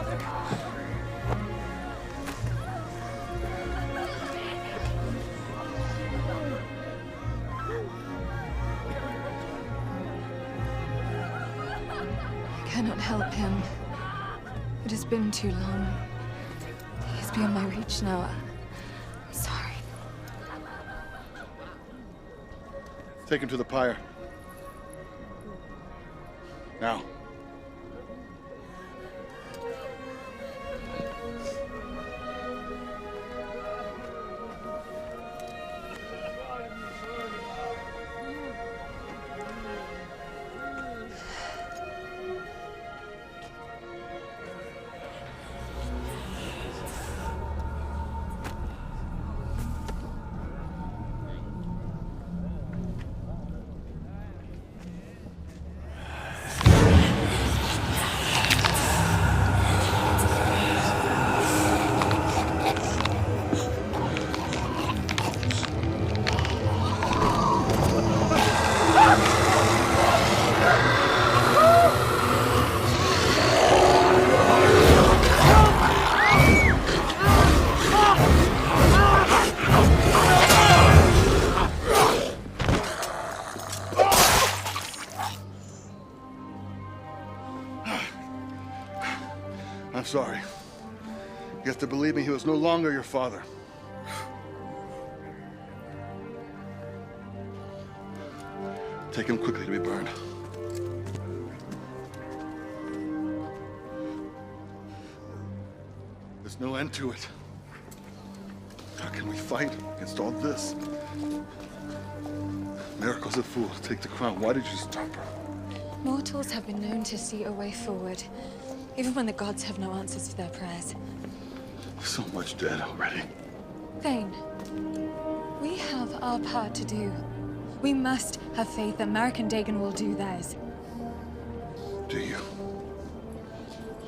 father. I cannot help him. It has been too long. He is beyond my reach now. I'm sorry. Take him to the pyre. Now. I'm sorry. You have to believe me, he was no longer your father. Take him quickly to be burned. There's no end to it. How can we fight against all this? Miracle's a fool. Take the crown. Why did you stop her? Mortals have been known to see a way forward, even when the gods have no answers to their prayers. So much dead already. Thane, we have our part to do. We must have faith that Marek and Dagon will do theirs. Do you?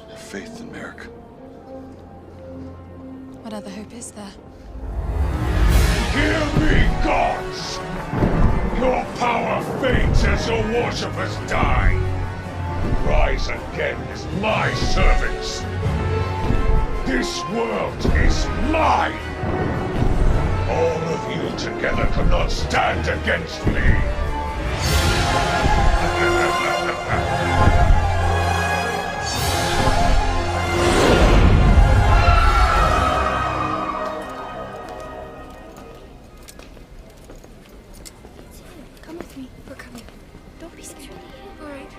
Have faith in Marek? What other hope is there? Hear me, gods! Your power fades as your worshippers die. Rise again as my servants. This world is mine. All of you together cannot stand against me. Come with me. We're coming. Don't be scared. All right.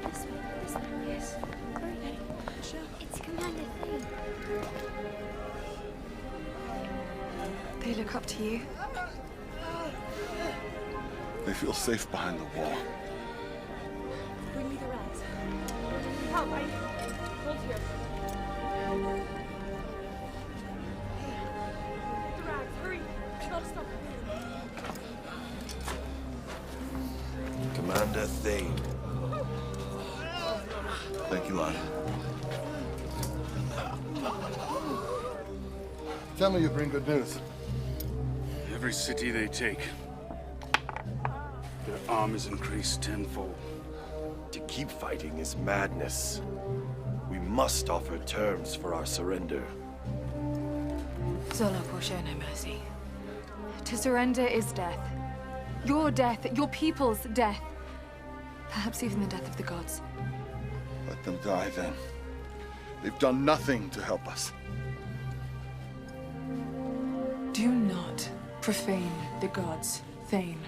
This way. This way. Yes. Hurry. It's Commander Thane. They look up to you. They feel safe behind the wall. Bring me the rags. Help, I... Hold here. The rags, hurry. We gotta stop. Commander Thane. Thank you, Lon. Tell me you bring good news. Every city they take, their arm is increased tenfold. To keep fighting is madness. We must offer terms for our surrender. Zolok will show no mercy. To surrender is death. Your death, your people's death. Perhaps even the death of the gods. Let them die then. They've done nothing to help us. Do not profane the gods, Thane.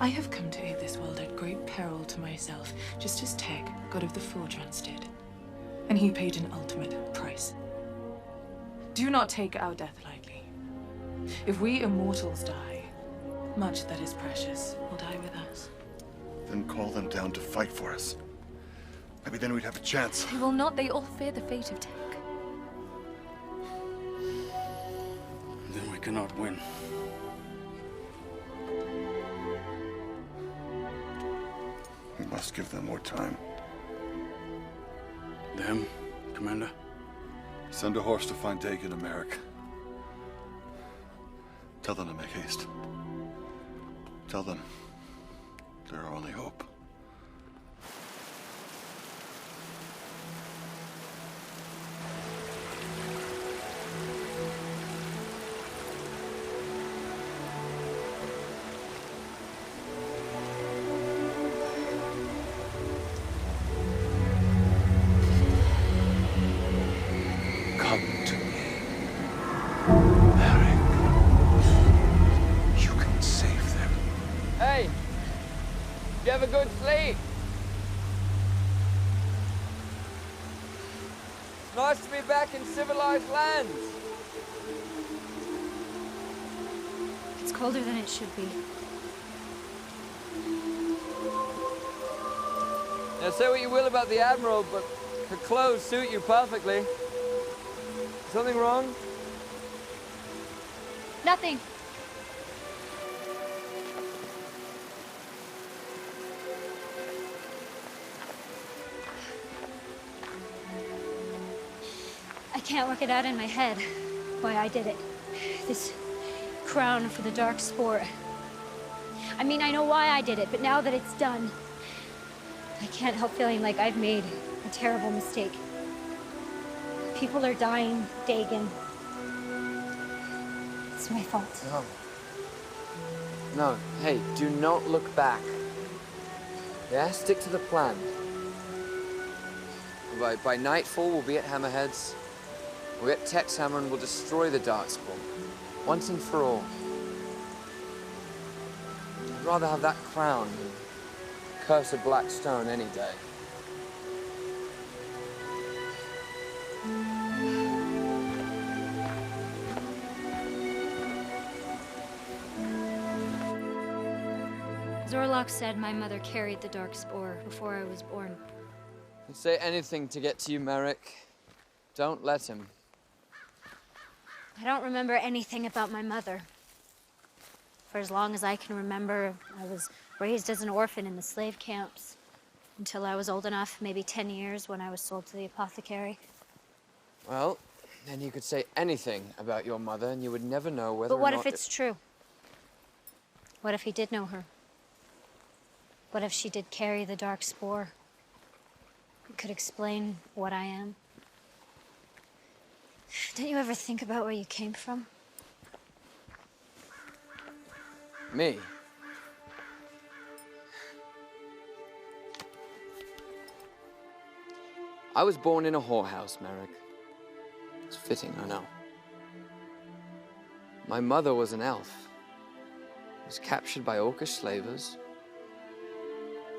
I have come to aid this world at great peril to myself, just as Teg, god of the Fortrans, did. And he paid an ultimate price. Do not take our death lightly. If we immortals die, much that is precious will die with us. Then call them down to fight for us. Maybe then we'd have a chance. They will not. They all fear the fate of Teg. Then we cannot win. We must give them more time. Them, Commander? Send a horse to find Dagon and Marek. Tell them to make haste. Tell them they're our only hope. can't sleep. It's nice to be back in civilized lands. It's colder than it should be. Now, say what you will about the Admiral, but her clothes suit you perfectly. Something wrong? Nothing. I can't work it out in my head why I did it. This crown for the dark spore. I mean, I know why I did it, but now that it's done, I can't help feeling like I've made a terrible mistake. People are dying, Dagon. It's my fault. No. No, hey, do not look back. Yeah, stick to the plan. By nightfall, we'll be at Hammerheads. We'll get Tex Hammer and we'll destroy the Darkspawn. Once and for all. I'd rather have that crown than curse of black stone any day. Zorlok said my mother carried the dark spore before I was born. He'd say anything to get to you, Merrick. Don't let him. I don't remember anything about my mother. For as long as I can remember, I was raised as an orphan in the slave camps until I was old enough, maybe 10 years, when I was sold to the apothecary. Well, then you could say anything about your mother and you would never know whether But what or not if it's true? What if he did know her? What if she did carry the dark spore? It could explain what I am. Don't you ever think about where you came from? Me? I was born in a whorehouse, Merrick. It's fitting, I know. My mother was an elf. Was captured by Orcish slavers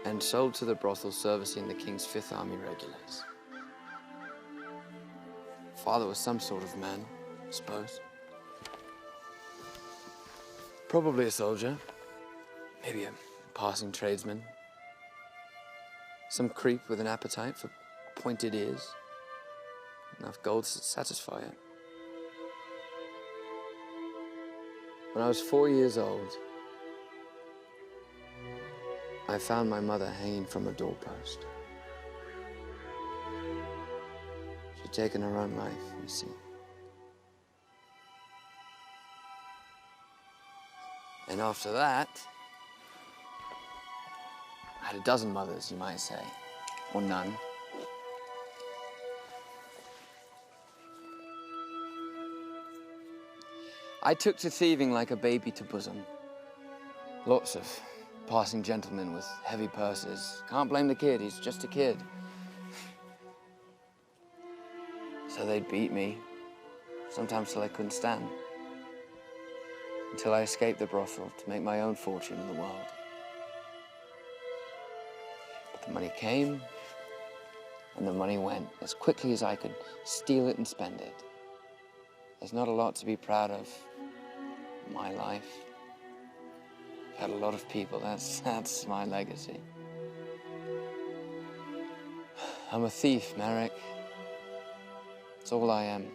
and sold to the brothel servicing the King's 5th Army regulars. Father was some sort of man, I suppose. Probably a soldier. Maybe a passing tradesman. Some creep with an appetite for pointed ears. Enough gold to satisfy it. When I was 4 years old, I found my mother hanging from a doorpost. She'd taken her own life, you see. And after that, I had a dozen mothers, you might say, or none. I took to thieving like a baby to bosom. Lots of passing gentlemen with heavy purses. Can't blame the kid, he's just a kid. So they'd beat me, sometimes till I couldn't stand. Until I escaped the brothel to make my own fortune in the world. But the money came, and the money went as quickly as I could steal it and spend it. There's not a lot to be proud of in my life. I've had a lot of people, that's my legacy. I'm a thief, Merrick. That's all I am.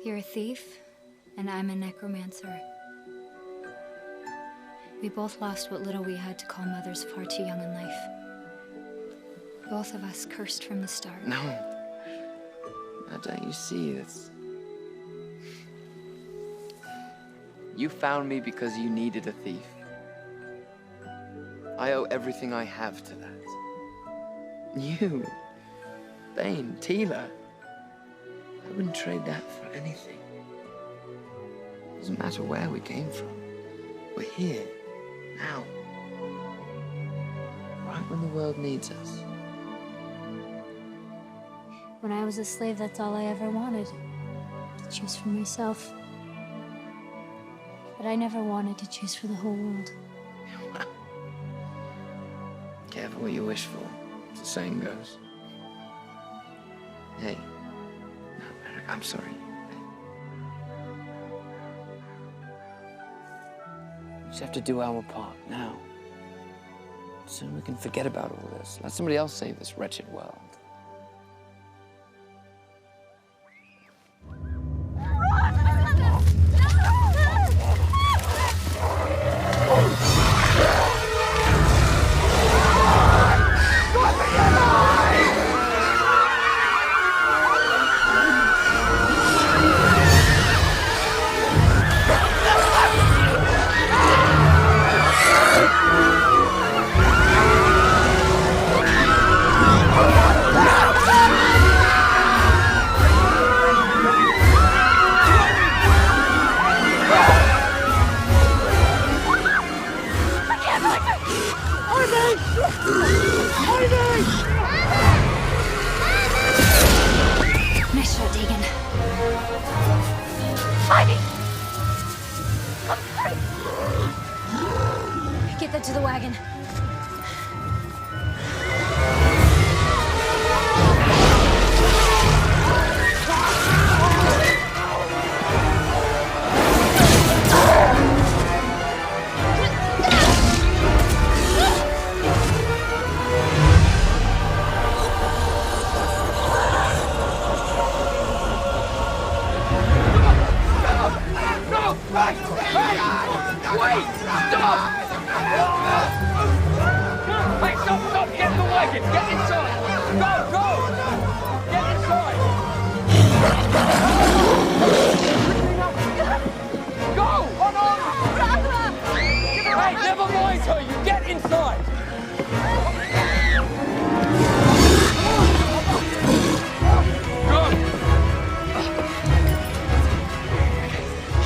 You're a thief, and I'm a necromancer. We both lost what little we had to call mothers far too young in life. Both of us cursed from the start. No. Now, don't you see this? You found me because you needed a thief. I owe everything I have to that. You, Bane, Tila. I wouldn't trade that for anything. Doesn't matter where we came from. We're here, now. Right when the world needs us. When I was a slave, that's all I ever wanted. To choose for myself. But I never wanted to choose for the whole world. Careful what you wish for, as the saying goes. Hey. No, I'm sorry. We just have to do our part now. Soon we can forget about all this. Let somebody else save this wretched world. Nice shot, Deegan. Get that to the wagon.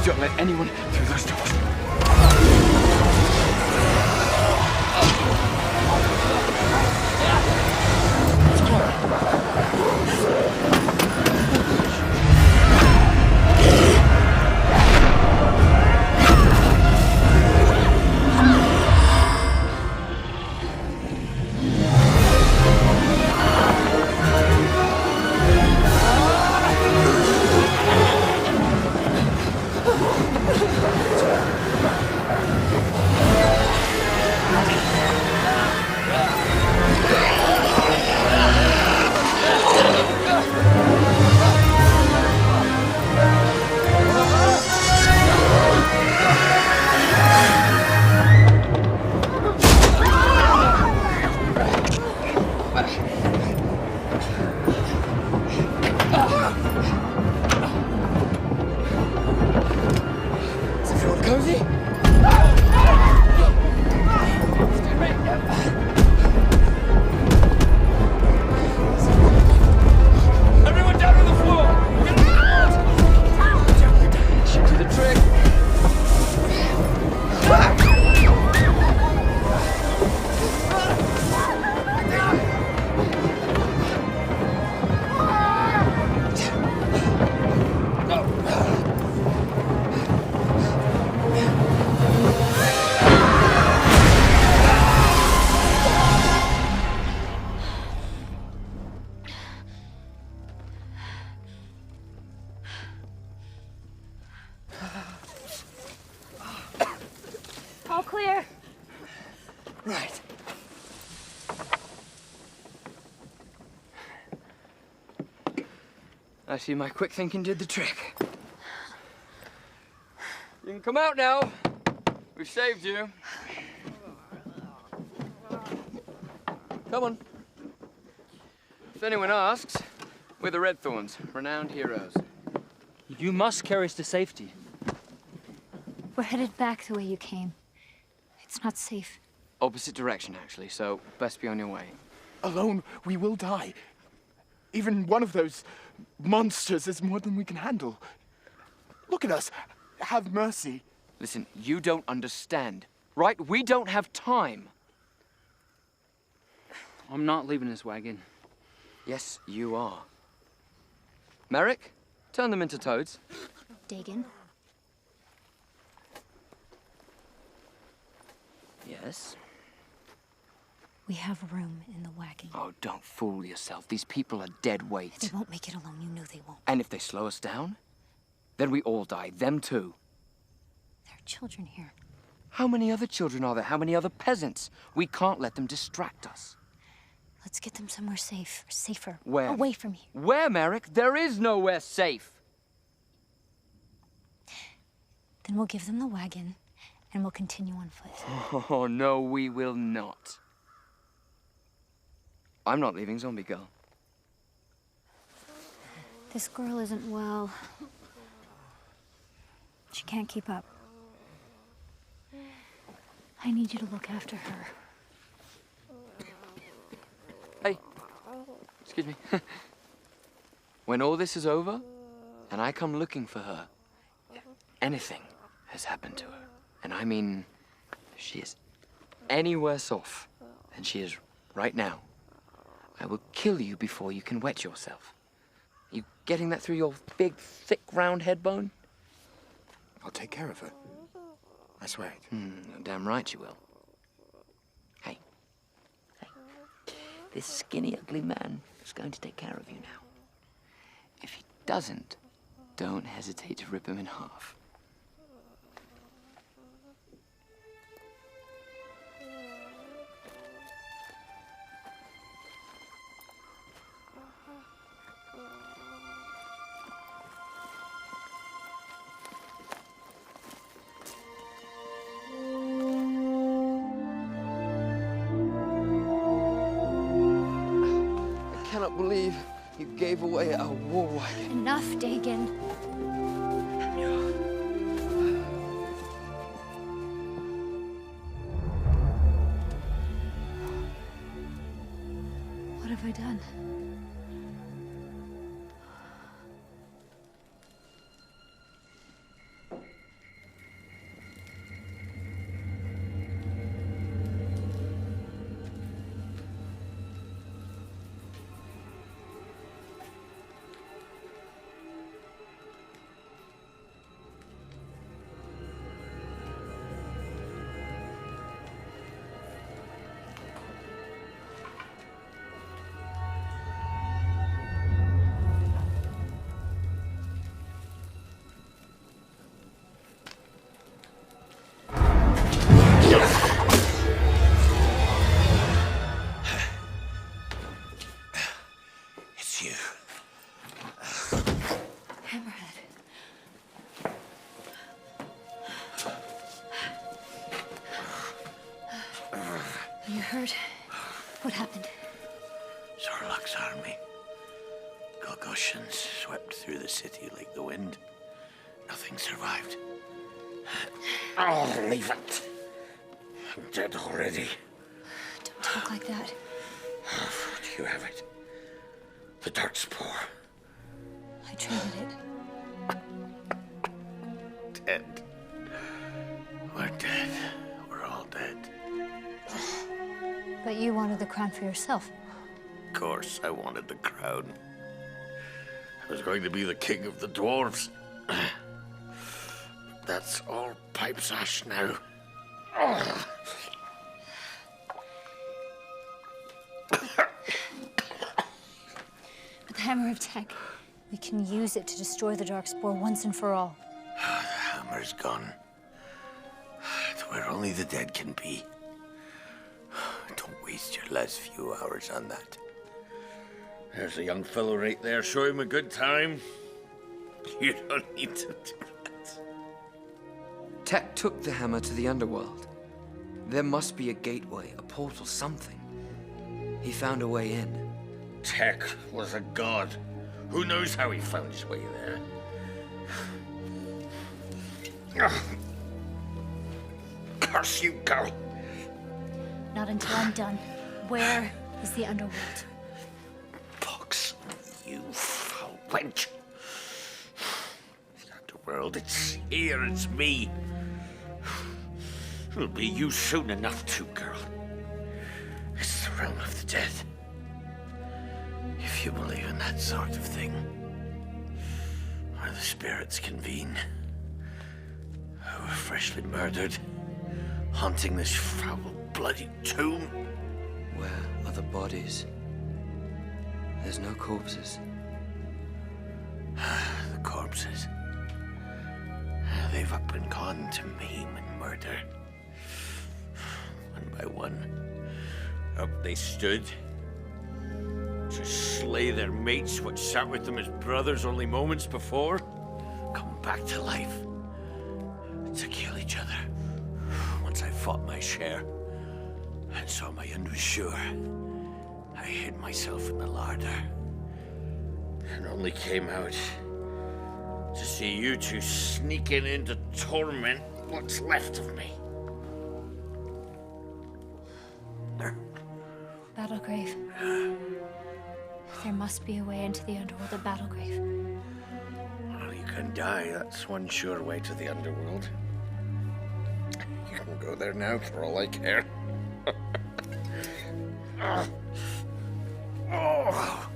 Don't let anyone through those doors. All clear. Right. I see my quick thinking did the trick. You can come out now. We've saved you. Come on. If anyone asks, we're the Red Thorns, renowned heroes. You must carry us to safety. We're headed back the way you came. It's not safe. Opposite direction, actually, so best be on your way. Alone, we will die. Even one of those monsters is more than we can handle. Look at us. Have mercy. Listen, you don't understand, right? We don't have time. I'm not leaving this wagon. Yes, you are. Merrick, turn them into toads. Dagon, Yes? we have room in the wagon. Oh, don't fool yourself. These people are dead weight. They won't make it alone. You know they won't. And if they slow us down, then we all die. Them too. There are children here. How many other children are there? How many other peasants? We can't let them distract us. Let's get them somewhere safe, or safer. Where? Away from here. Where, Merrick? There is nowhere safe. Then we'll give them the wagon, and we'll continue on foot. Oh, no, we will not. I'm not leaving Zombie Girl. This girl isn't well. She can't keep up. I need you to look after her. Hey, excuse me. When all this is over, and I come looking for her, if anything has happened to her, and I mean, if she is any worse off than she is right now, I will kill you before you can wet yourself. You getting that through your big, thick, round head bone? I'll take care of her. I swear it. Damn right you will. Hey. This skinny, ugly man is going to take care of you now. If he doesn't, don't hesitate to rip him in half. I cannot believe you gave away our war wagon. Enough, Dagon. What have I done? You hurt? What happened? Zorlok's army. Golgoshans swept through the city like the wind. Nothing survived. Oh, leave it. I'm dead already. Don't talk like that. Oh, do you have it? The dark spore. I traded it. Dead. We're dead. We're all dead. But you wanted the crown for yourself. Of course, I wanted the crown. I was going to be the king of the dwarves. That's all pipe's ash now. With the Hammer of Tech, we can use it to destroy the dark spore once and for all. The hammer's gone. It's where only the dead can be. Don't waste your last few hours on that. There's a young fellow right there. Show him a good time. You don't need to do that. Tech took the hammer to the underworld. There must be a gateway, a portal, something. He found a way in. Tech was a god. Who knows how he found his way there? Curse you, girl. Not until I'm done. Where is the underworld? Pox, you foul wench. The underworld, it's here, it's me. It'll be you soon enough too, girl. It's the realm of the dead. If you believe in that sort of thing. the spirits convene. Who were freshly murdered, haunting this foul, bloody tomb. Where are the bodies? There's no corpses. The corpses. They've up and gone to maim and murder. One by one, up they stood to slay their mates, which sat with them as brothers only moments before, come back to life to kill each other. Once I fought my share and saw my end was sure, I hid myself in the larder and only came out to see you two sneaking in to torment what's left of me. Battlegrave. There must be a way into the underworld of Battlegrave. Well, you can die. That's one sure way to the underworld. You can go there now for all I care. Oh,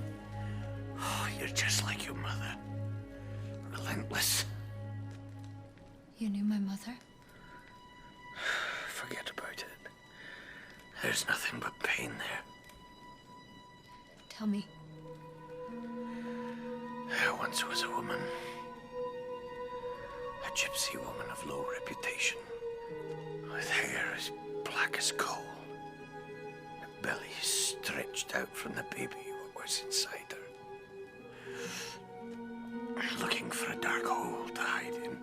you're just like your mother. Relentless. You knew my mother? Forget about it. There's nothing but pain there. Tell me. There once was a woman. A gypsy woman of low reputation. With hair as black as coal. A belly stretched out from the baby what was inside her. Looking for a dark hole to hide in.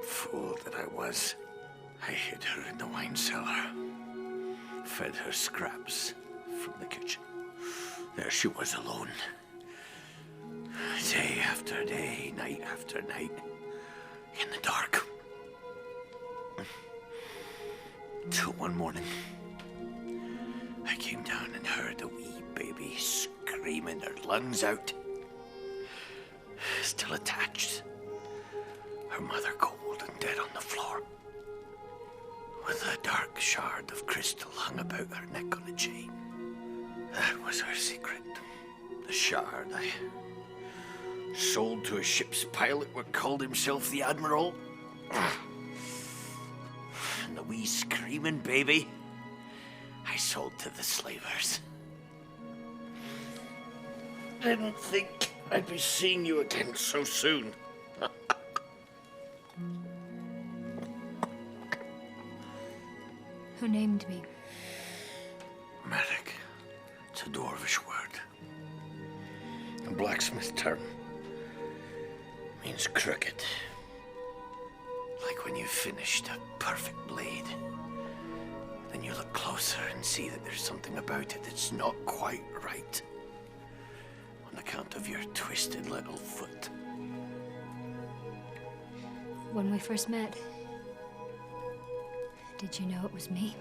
Fool that I was. I hid her in the wine cellar. Fed her scraps from the kitchen. There she was alone. Day after day, night after night. In the dark. Till one morning, I came down and heard a wee baby screaming her lungs out. Still attached. Her mother cold and dead on the floor. With a dark shard of crystal hung about her neck on a chain. That was her secret. The shard I sold to a ship's pilot what called himself the Admiral. And the wee screaming baby I sold to the slavers. Didn't think I'd be seeing you again so soon. Who named me? Mythica. It's a dwarvish word. A blacksmith term. Means crooked. Like when you've finished a perfect blade. Then you look closer and see that there's something about it that's not quite right. On account of your twisted little foot. When we first met, did you know it was me?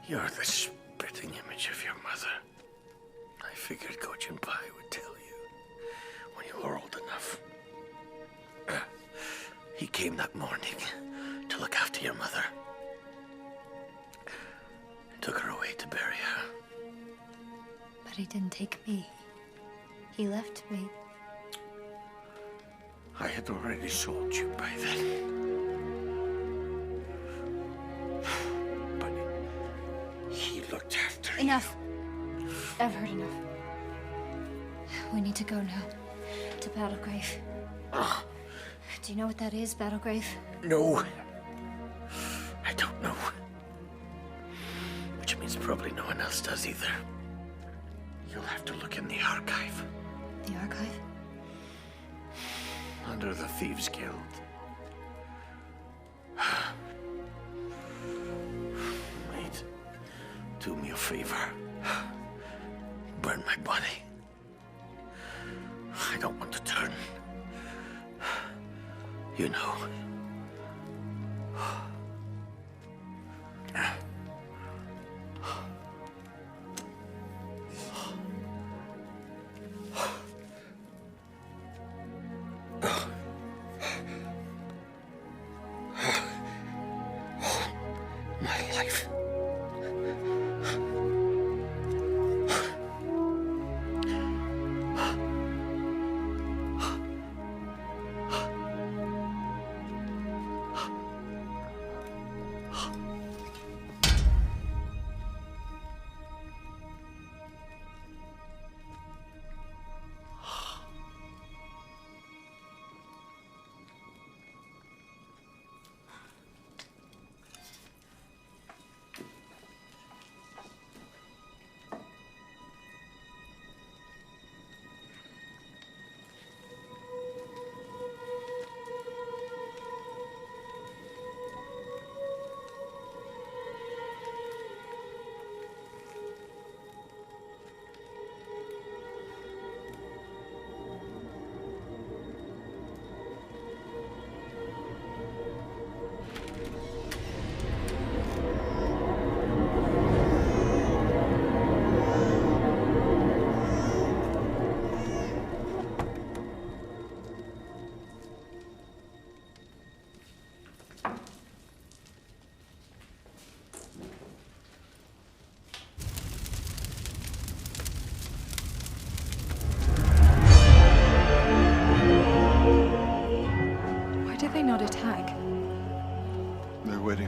You're the spitting image of your mother. I figured Gojin Pai would tell you when you were old enough. He came that morning to look after your mother. Took her away to bury her. But he didn't take me. He left me. I had already sold you by then. But he looked after you. Enough. I've heard enough. We need to go now. To Battlegrave. Do you know what that is, Battlegrave? No. I don't know. Which means probably no one else does either. You'll have to look in the archive. The archive? Under the Thieves' Guild. Mate, do me a favor. Burn my body. I don't want to turn. You know. My life.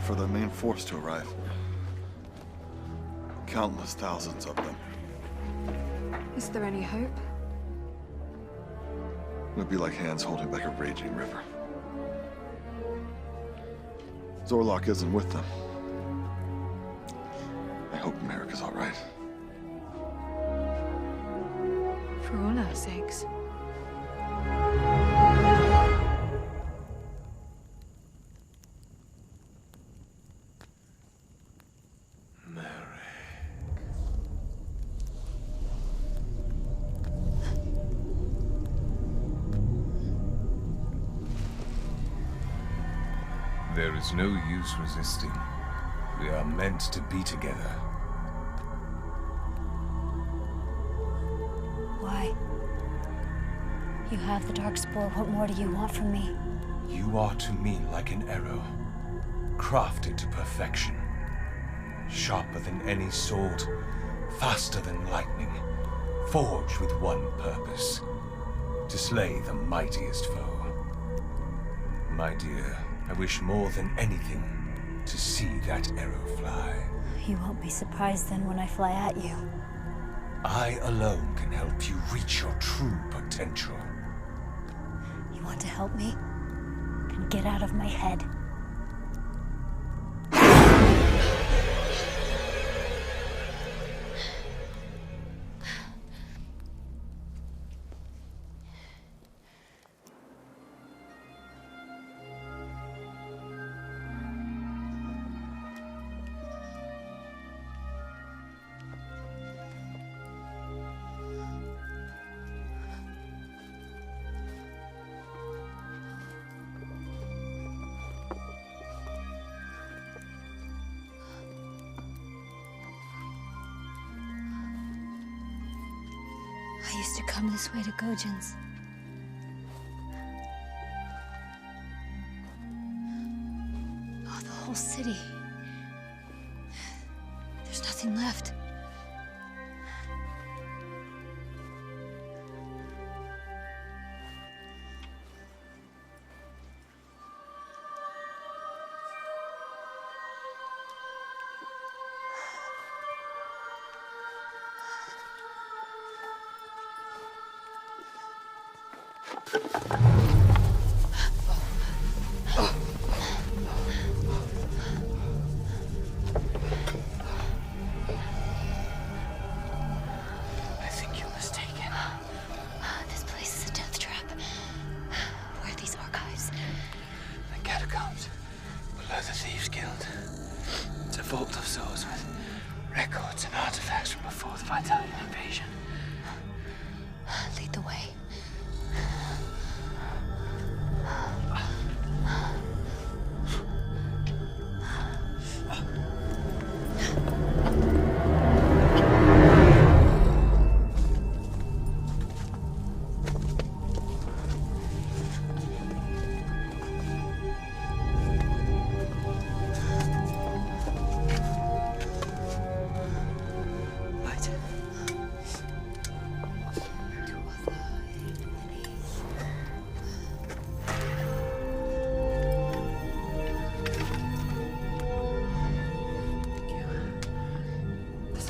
for the main force to arrive. Countless thousands of them. Is there any hope? It would be like hands holding back a raging river. Zorlok isn't with them. I hope America's all right. For all our sakes. There is no use resisting. We are meant to be together. Why? You have the Darkspawn. What more do you want from me? You are to me like an arrow, crafted to perfection. Sharper than any sword, faster than lightning, forged with one purpose: to slay the mightiest foe. My dear, I wish more than anything to see that arrow fly. You won't be surprised then when I fly at you. I alone can help you reach your true potential. You want to help me? Then get out of my head. I used to come this way to Gojin's. Oh, the whole city. There's nothing left. I think you're mistaken. This place is a death trap. Where are these archives? The catacombs below the Thieves' Guild. It's a vault of souls with records and artifacts from before the Vitalian invasion. Lead the way.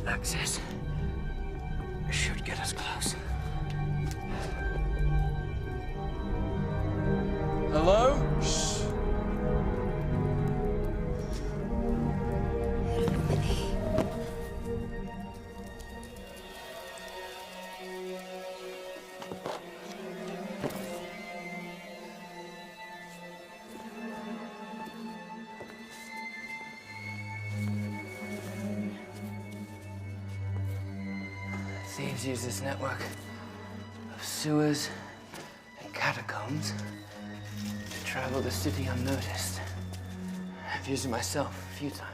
Access should get us close. Hello? Shh. Thieves use this network of sewers and catacombs to travel the city unnoticed. I've used it myself a few times.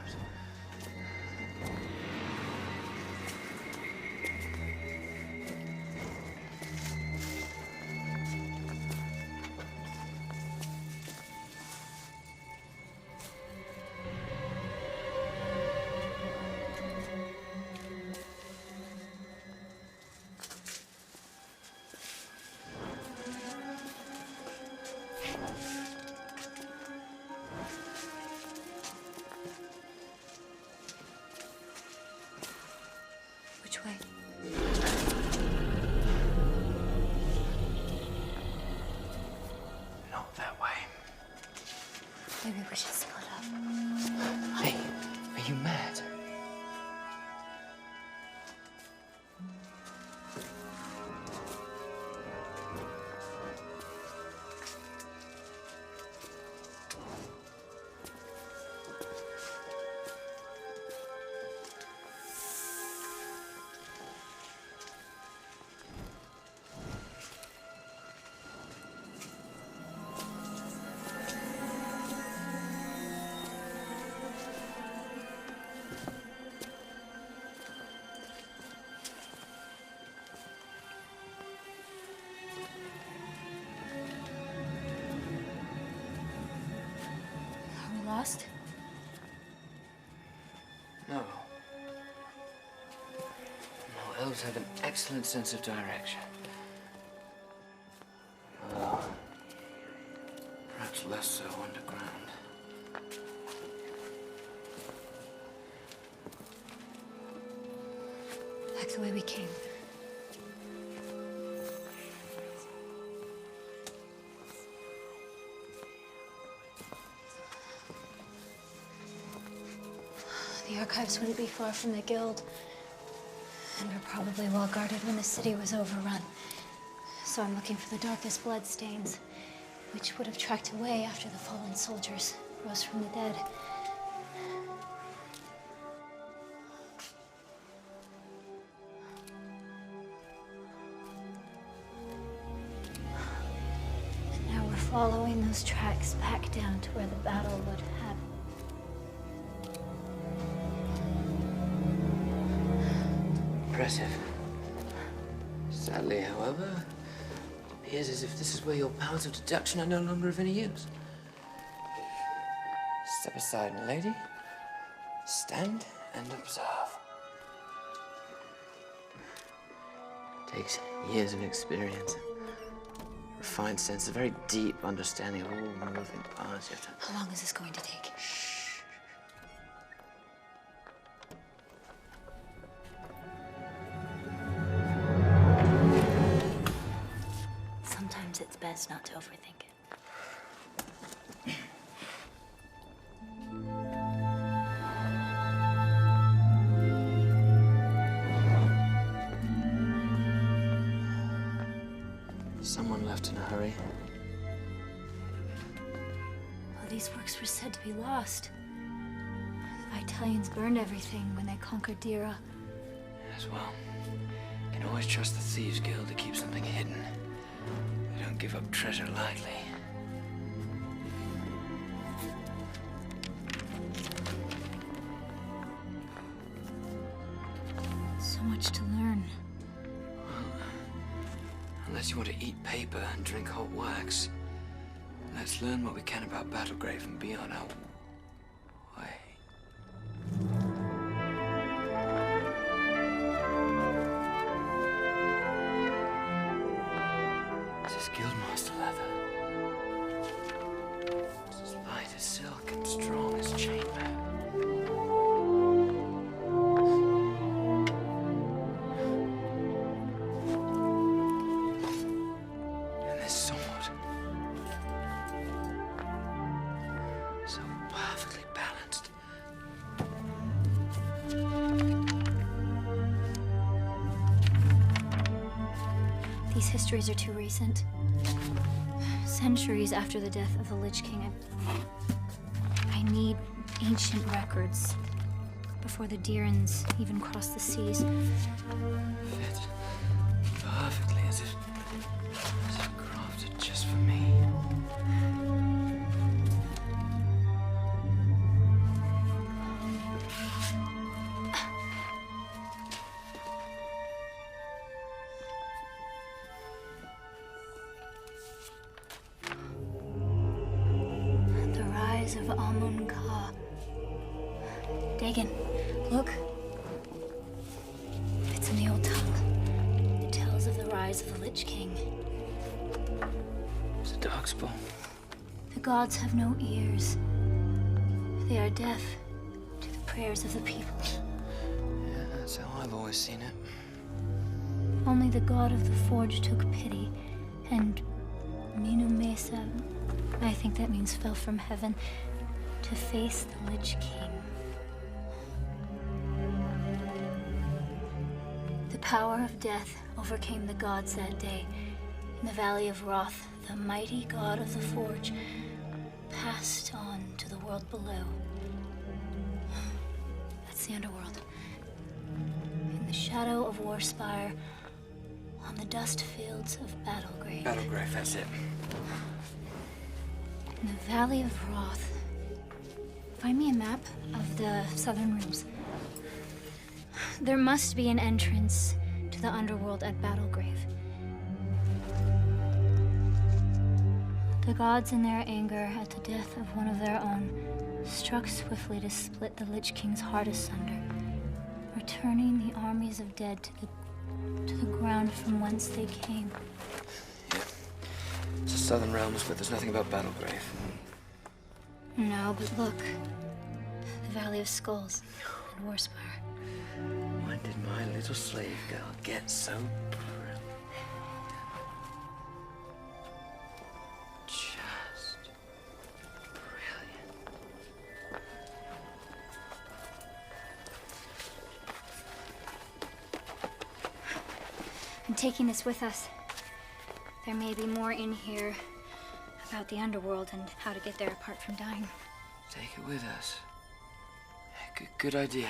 lost? No. No, elves have an excellent sense of direction. Perhaps less so underground. Back the way we came. The archives wouldn't be far from the guild, and were probably well guarded when the city was overrun. So I'm looking for the darkest bloodstains, which would have tracked away after the fallen soldiers rose from the dead. And now we're following those tracks back down to where the battle would happen. Impressive. Sadly, however, it appears as if this is where your powers of deduction are no longer of any use. Step aside, milady. Stand and observe. Takes years of experience, a refined sense, a very deep understanding of all moving parts. You have to... How long is this going to take? Sometimes it's best not to overthink it. Someone left in a hurry. Well, these works were said to be lost. The Italians burned everything when they conquered Dira. As well. You can always trust the Thieves Guild to keep something hidden. They don't give up treasure lightly. So much to learn. Unless you want to eat paper and drink hot wax, let's learn what we can about Battlegrave and be on our way. This is Guildmaster leather. It's as light as silk and strong as chainmail. And this sword, so perfectly balanced. These histories are too recent. Centuries after the death of the Lich King. I need ancient records before the Dirans even crossed the seas. Fit perfectly as if crafted just for me. The rise of Amun-Ka. Dagon, look. It's in the old tongue. It tells of the rise of the Lich King. It's a darkspawn. The gods have no ears. They are deaf to the prayers of the people. Yeah, that's how I've always seen it. Only the god of the forge took pity, and Minu Mesa, I think that means fell from heaven, to face the Lich King. The power of death overcame the gods that day. In the Valley of Wrath, the mighty god of the forge passed on to the world below. That's the underworld. In the shadow of Warspire, on the dust fields of Battlegrave. Battlegrave, that's it. In the Valley of Wrath. Find me a map of the southern rooms. There must be an entrance to the underworld at Battlegrave. The gods, in their anger at the death of one of their own, struck swiftly to split the Lich King's heart asunder, returning the armies of dead to the ground from whence they came. Yeah. It's the Southern Realms, but there's nothing about Battlegrave. No, but look. The Valley of Skulls and Warspire. When did my little slave girl get so brilliant? Just brilliant. I'm taking this with us. There may be more in here about the underworld and how to get there apart from dying. Take it with us. Good idea.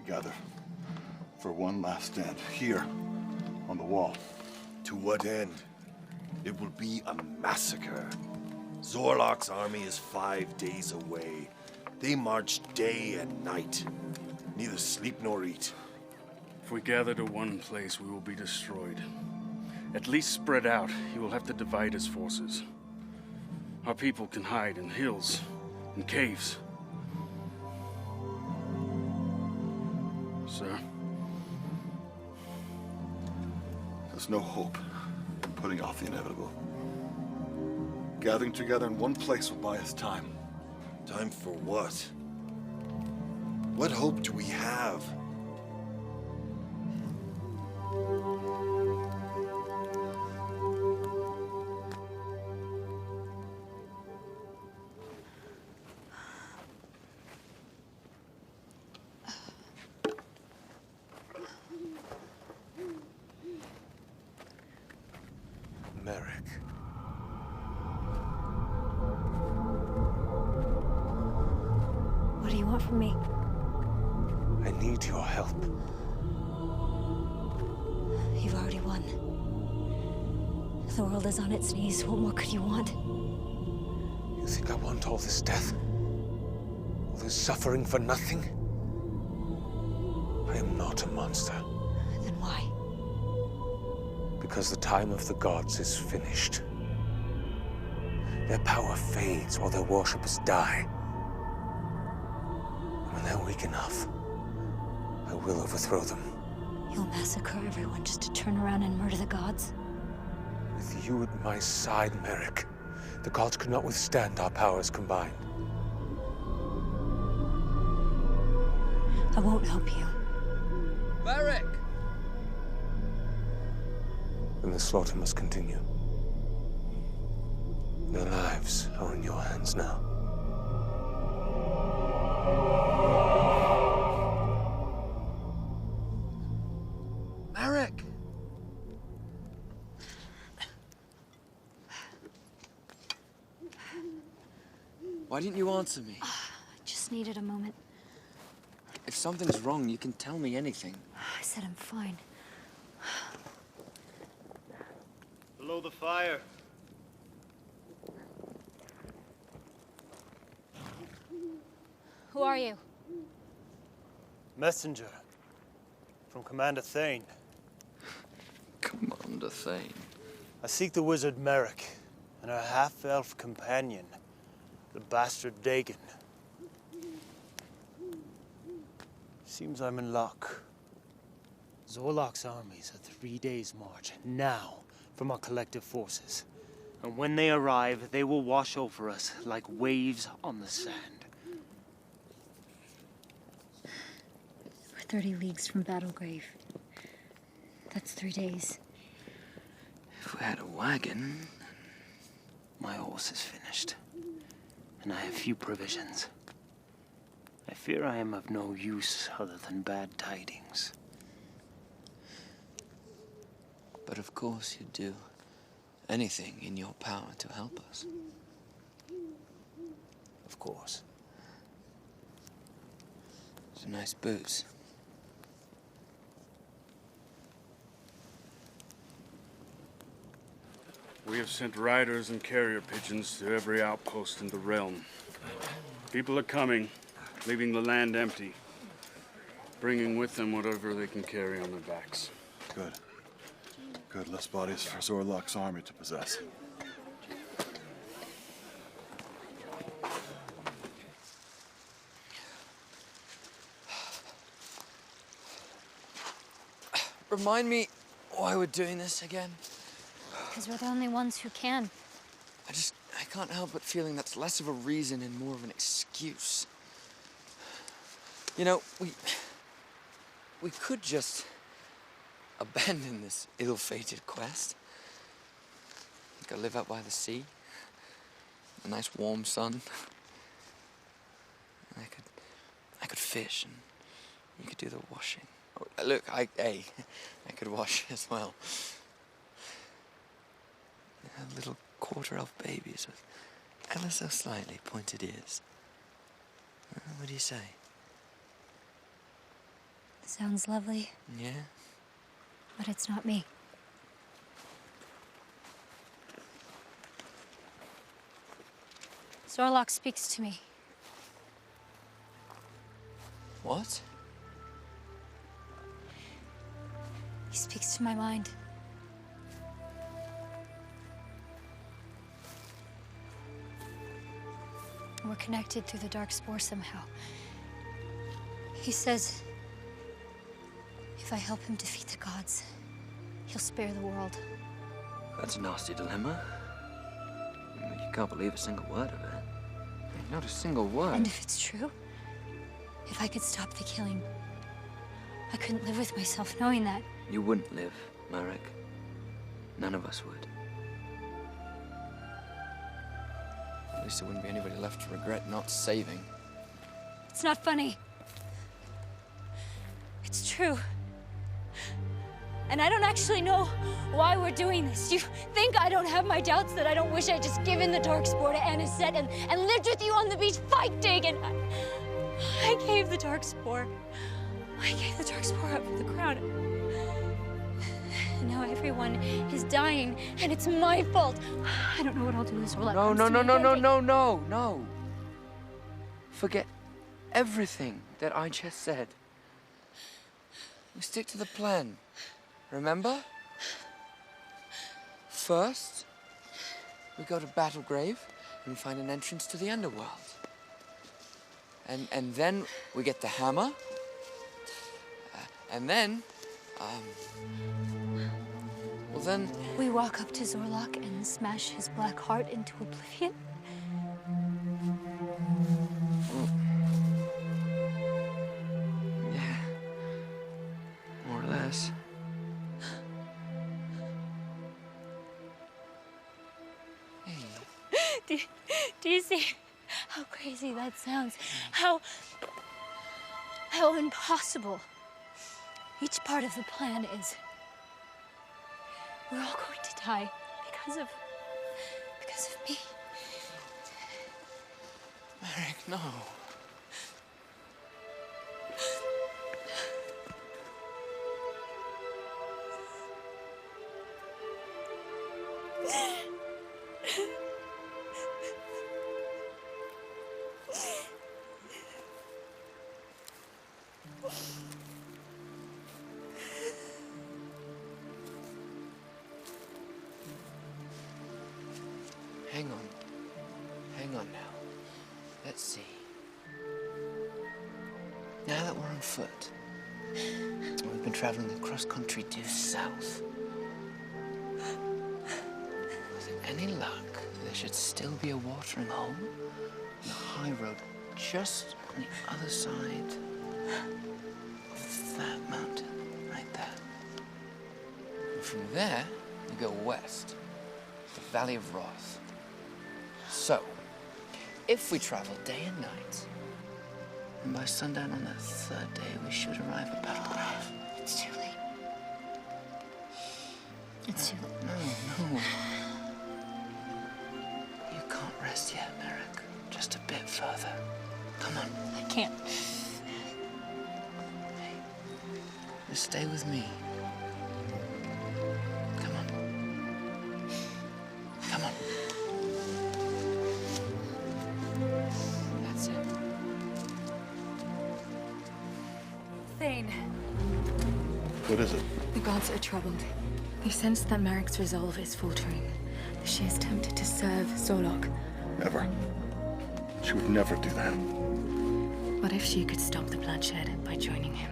Gather for one last stand here on the wall. To what end? It will be a massacre. Zorlok's army is 5 days away. They march day and night, neither sleep nor eat. If we gather to one place, we will be destroyed. At least spread out. He will have to divide his forces. Our people can hide in hills and caves. Sir? There's no hope in putting off the inevitable. Gathering together in one place will buy us time. Time for what? What hope do we have? Merrick. What do you want from me? I need your help. You've already won. The world is on its knees. What more could you want? You think I want all this death? All this suffering for nothing? I am not a monster. Then why? Because the time of the gods is finished. Their power fades while their worshippers die. When they're weak enough, I will overthrow them. You'll massacre everyone just to turn around and murder the gods? With you at my side, Merrick, the gods could not withstand our powers combined. I won't help you. Merrick! Then the slaughter must continue. Their lives are in your hands now. Merrick! Why didn't you answer me? I just needed a moment. If something's wrong, you can tell me anything. I said I'm fine. Below the fire. Who are you? Messenger. From Commander Thane. Commander Thane? I seek the wizard Merrick and her half-elf companion, the bastard Dagon. Seems I'm in luck. Zorlok's armies are 3 days' march now from our collective forces. And when they arrive, they will wash over us like waves on the sand. We're 30 leagues from Battlegrave. That's 3 days. If we had a wagon... My horse is finished, and I have few provisions. I fear I am of no use other than bad tidings. But of course you'd do anything in your power to help us. Of course. Some nice boots. We have sent riders and carrier pigeons to every outpost in the realm. People are coming, leaving the land empty, bringing with them whatever they can carry on their backs. Good. Good, less bodies for Zorlok's army to possess. Remind me why we're doing this again? Because we're the only ones who can. I can't help but feeling that's less of a reason and more of an excuse. You know, we could just abandon this ill-fated quest. Go live out by the sea. A nice warm sun. I could fish and you could do the washing. Oh, look, I could wash as well. Little quarter-elf babies with ever so slightly pointed ears. What do you say? Sounds lovely. Yeah? But it's not me. Zorlok speaks to me. What? He speaks to my mind. we're connected through the dark spore somehow. He says if I help him defeat the gods, he'll spare the world. That's a nasty dilemma. You can't believe a single word of it. Not a single word. And if it's true, if I could stop the killing, I couldn't live with myself knowing that. You wouldn't live, Marek. None of us would. At least there wouldn't be anybody left to regret not saving. It's not funny. It's true. And I don't actually know why we're doing this. You think I don't have my doubts, that I don't wish I'd just given the dark spore to Anisette and lived with you on the beach fighting, and I gave the dark spore. I gave the dark spore up for the crown. And now everyone is dying, and it's my fault. I don't know what I'll do as well. No. Forget everything that I just said. We stick to the plan. Remember? First, we go to Battlegrave and find an entrance to the underworld. And then we get the hammer. And then, well then... We walk up to Zorlok and smash his black heart into oblivion. Yeah. More or less. Do you see how crazy that sounds? How impossible each part of the plan is. We're all going to die because of me. Marek, no. Hang on now. Let's see. Now that we're on foot, we've been traveling across country due south. With any luck, there should still be a watering hole on the high road just on the other side of that mountain, right there. And from there, you go west, the Valley of Wrath. So, if we travel day and night, and by sundown on that third day, we should arrive at Battlegrave. It's too late. It's too late. No. You can't rest yet, Marek. Just a bit further. Come on. I can't. Hey, just stay with me. Come on. Come on. That's it. Thane. What is it? The gods are troubled. They sense that Marek's resolve is faltering. She is tempted to serve Zorlok. Never. She would never do that. What if she could stop the bloodshed by joining him?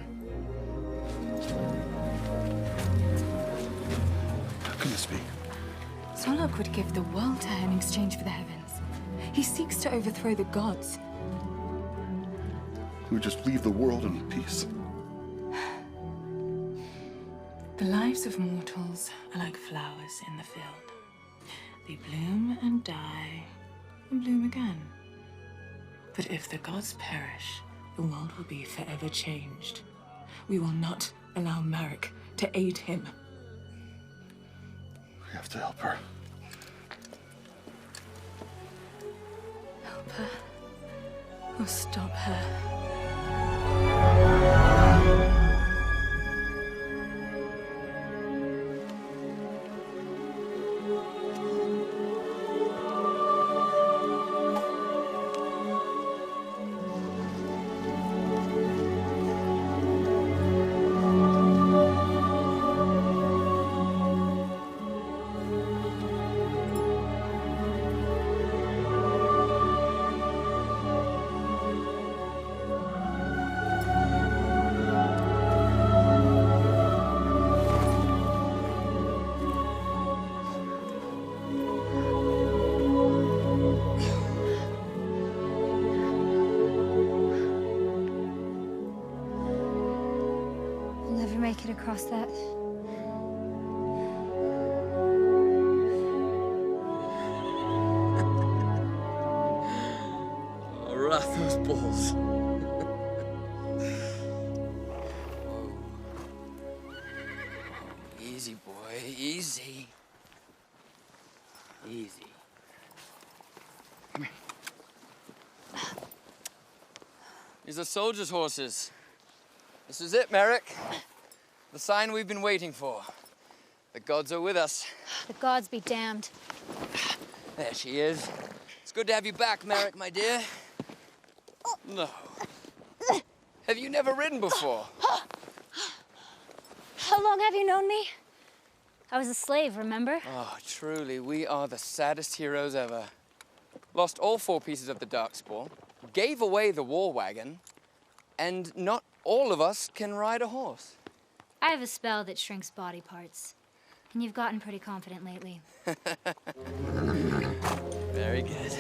How can this be? Zorlok would give the world to her in exchange for the heavens. He seeks to overthrow the gods. We would just leave the world in peace. The lives of mortals are like flowers in the field. They bloom and die and bloom again. But if the gods perish, the world will be forever changed. We will not allow Marek to aid him. We have to help her. Help her or stop her. never make it across that. Wrath those balls. Easy, boy, easy. Easy. Come here. These are soldiers' horses. This is it, Merrick. The sign we've been waiting for. The gods are with us. The gods be damned. There she is. It's good to have you back, Merrick, my dear. No. Have you never ridden before? How long have you known me? I was a slave, remember? Oh, truly, we are the saddest heroes ever. Lost all 4 pieces of the Darkspawn, gave away the war wagon, and not all of us can ride a horse. I have a spell that shrinks body parts. And you've gotten pretty confident lately. Very good.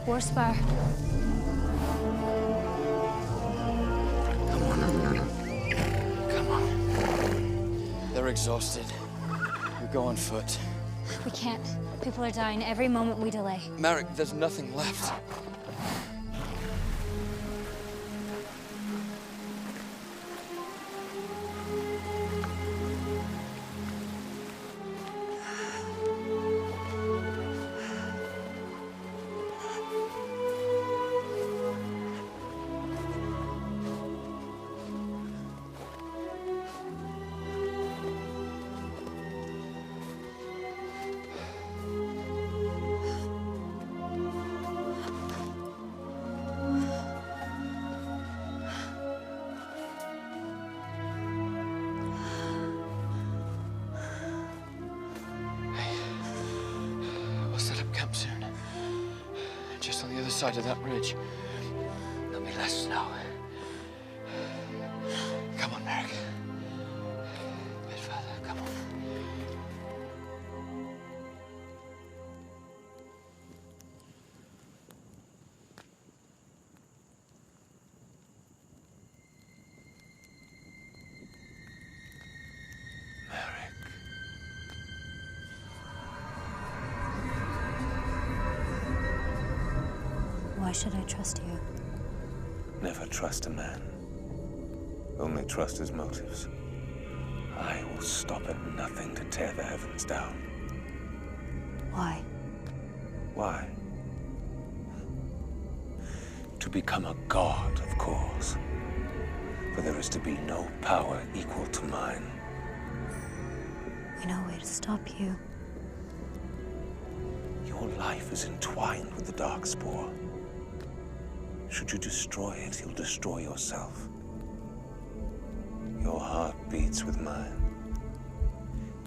Warspire. Come on. They're exhausted. We go on foot. We can't. People are dying every moment we delay. Merrick, there's nothing left. Side of that ridge. There'll be less snow. Come on, Merrick. A bit further, come on. Why should I trust you? Never trust a man. Only trust his motives. I will stop at nothing to tear the heavens down. Why? Why? To become a god, of course. For there is to be no power equal to mine. We know a way to stop you. Your life is entwined with the Darkspawn. Should you destroy it, you'll destroy yourself. Your heart beats with mine.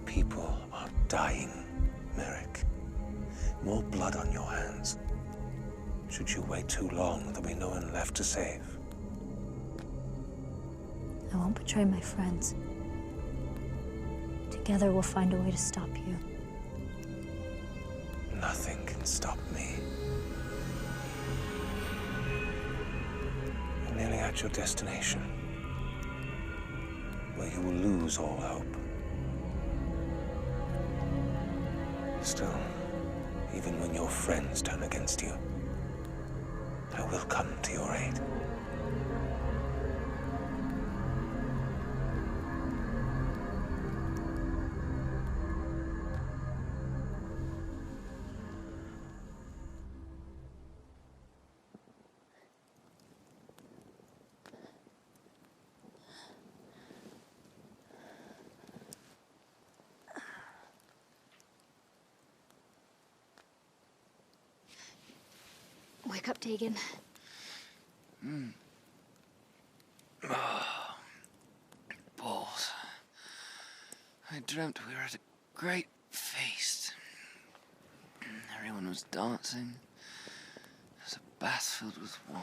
People are dying, Merrick. More blood on your hands. Should you wait too long, there'll be no one left to save. I won't betray my friends. Together we'll find a way to stop you. Nothing can stop me. You're nearly at your destination, where you will lose all hope. Still, even when your friends turn against you, I will come to your aid. pick up Dagon. Oh, balls. I dreamt we were at a great feast. Everyone was dancing. There was a bath filled with wine.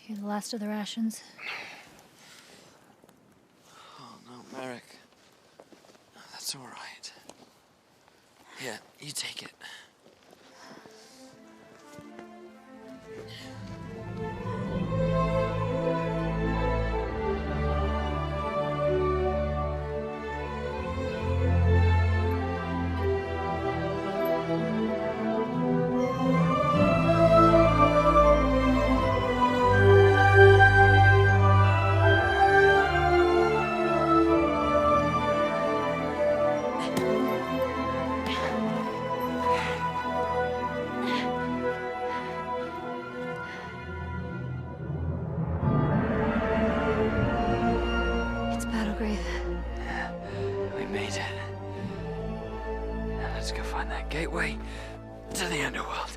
You're the last of the rations? Oh, no, Merrick. That's all right. Here, you take it. Gateway to the underworld.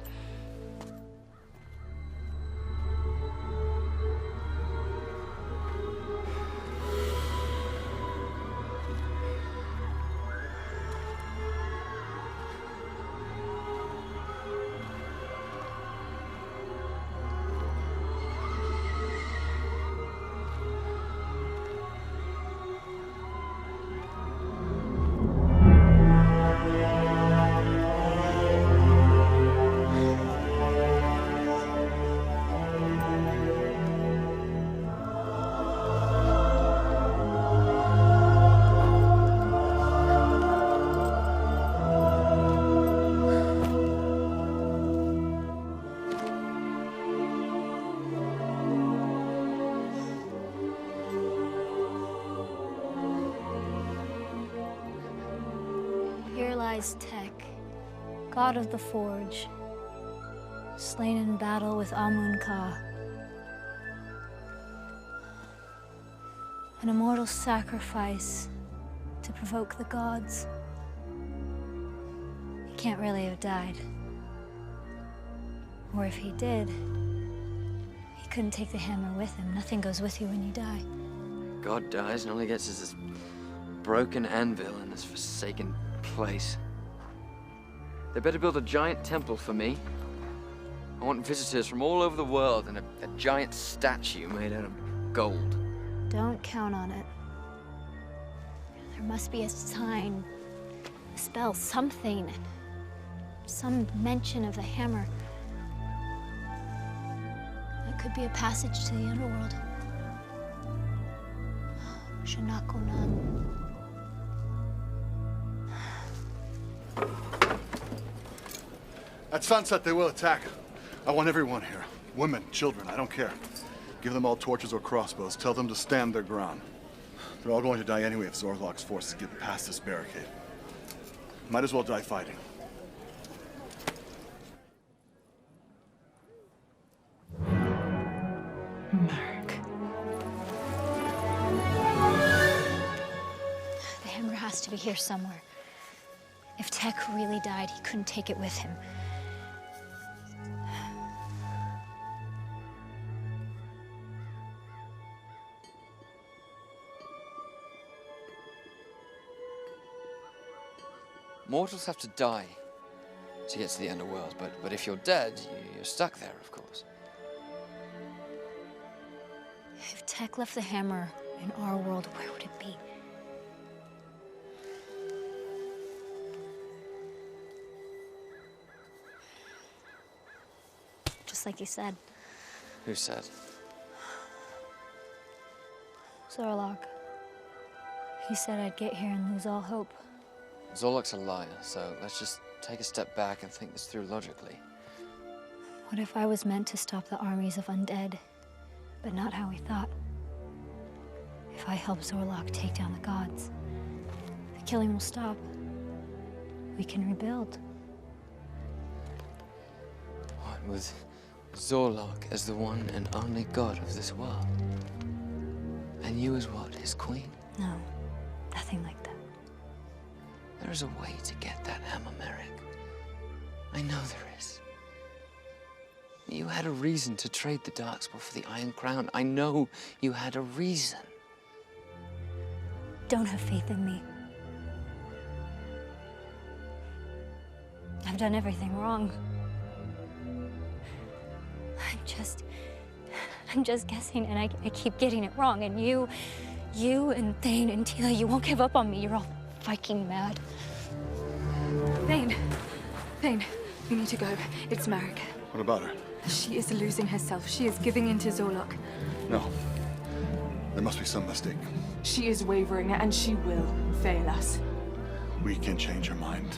Tech, god of the forge, slain in battle with Amun-Ka. An immortal sacrifice to provoke the gods. He can't really have died. Or if he did, he couldn't take the hammer with him. Nothing goes with you when you die. God dies and all he gets is this broken anvil in this forsaken place. They better build a giant temple for me. I want visitors from all over the world and a giant statue made out of gold. Don't count on it. There must be a sign, a spell, something. Some mention of the hammer. It could be a passage to the underworld. Shanakonan. At sunset, they will attack. I want everyone here. Women, children, I don't care. Give them all torches or crossbows. Tell them to stand their ground. They're all going to die anyway if Zorlok's forces get past this barricade. Might as well die fighting. Mark. The hammer has to be here somewhere. If Tech really died, he couldn't take it with him. Mortals have to die to get to the underworld, but if you're dead, you're stuck there, of course. If Tech left the hammer in our world, where would it be? Just like you said. Who said? Zorlok. He said I'd get here and lose all hope. Zorlok's a liar, so let's just take a step back and think this through logically. What if I was meant to stop the armies of undead, but not how we thought? If I help Zorlok take down the gods, the killing will stop. We can rebuild. What, with Zorlok as the one and only god of this world? And you as what, his queen? No, nothing like that. There is a way to get that hammer, Merrick. I know there is. You had a reason to trade the Darkspawn for the Iron Crown. I know you had a reason. Don't have faith in me. I've done everything wrong. I'm just guessing, and I keep getting it wrong. And you and Thane and Tila, you won't give up on me. You're all Viking mad. Thane, we need to go. It's Marek. What about her? She is losing herself. She is giving in to Zorlok. No. There must be some mistake. She is wavering, and she will fail us. We can change her mind.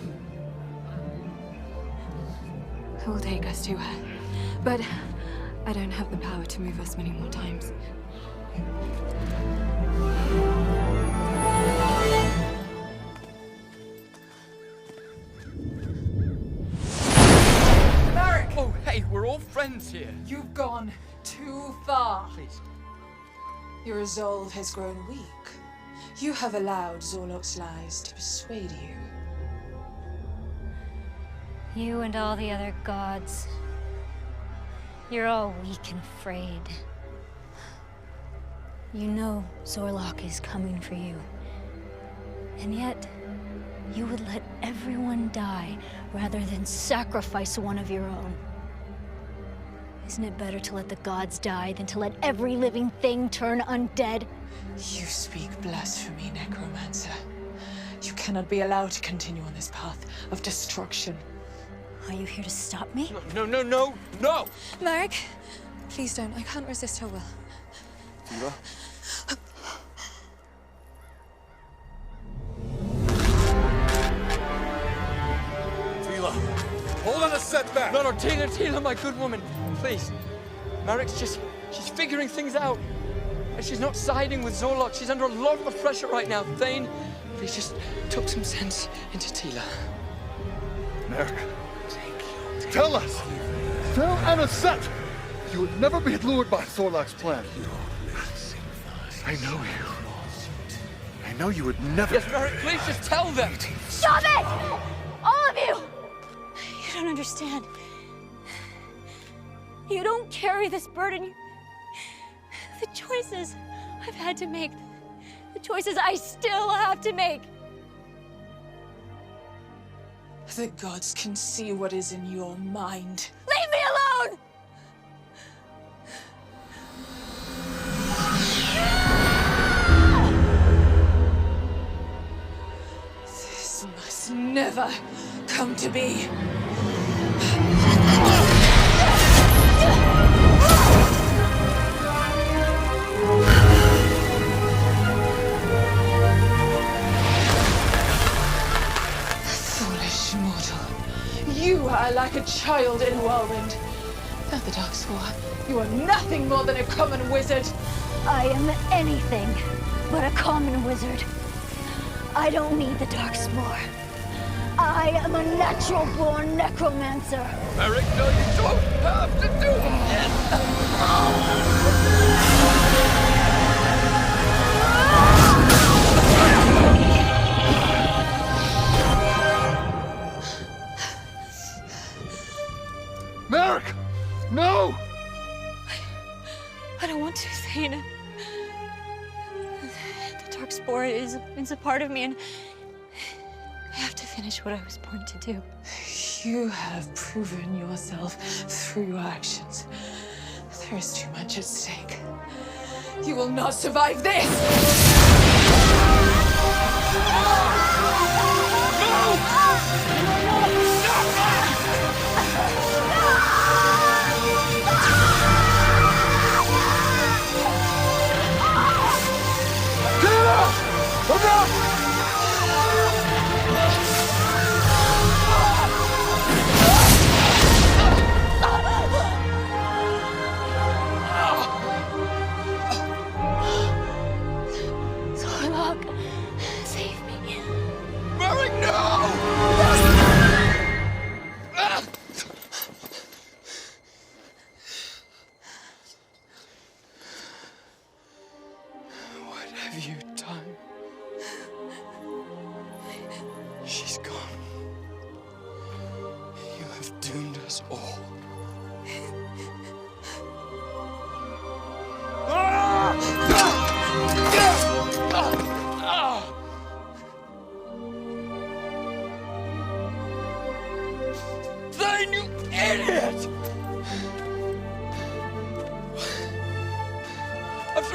It will take us to her. But I don't have the power to move us many more times. Marek! Oh, hey, we're all friends here. You've gone too far. Please. Your resolve has grown weak. You have allowed Zorlok's lies to persuade you. You and all the other gods. You're all weak and afraid. You know Zorlok is coming for you. And yet, you would let everyone die rather than sacrifice one of your own. Isn't it better to let the gods die than to let every living thing turn undead? You speak blasphemy, Necromancer. You cannot be allowed to continue on this path of destruction. Are you here to stop me? No! Marek, please don't. I can't resist her will. Tila? Tila, hold on a setback. No, Tila, my good woman. Please. Marek's she's figuring things out. And she's not siding with Zorlok. She's under a lot of pressure right now. Thane, please just talk some sense into Tila. Marek, tell us! Tell Anisette! You would never be lured by Zorlok's plan. I know you. I know you would never... Yes, Marek, please just tell them! Stop it! All of you! You don't understand. You don't carry this burden. The choices I've had to make, the choices I still have to make. The gods can see what is in your mind. Leave me alone! This must never come to be. Foolish mortal. You are like a child in whirlwind. At the Darkspawn, you are nothing more than a common wizard. I am anything but a common wizard. I don't need the Darkspawn. I am a natural-born necromancer. Marek, no, you don't have to do Marek! No! I don't want to, Thane. The Darkspawn is a part of me, and I have to finish what I was born to do. You have proven yourself through your actions. There is too much at stake. You will not survive this! Zorlok, save me. Marek, no! What have you done? She's gone. You have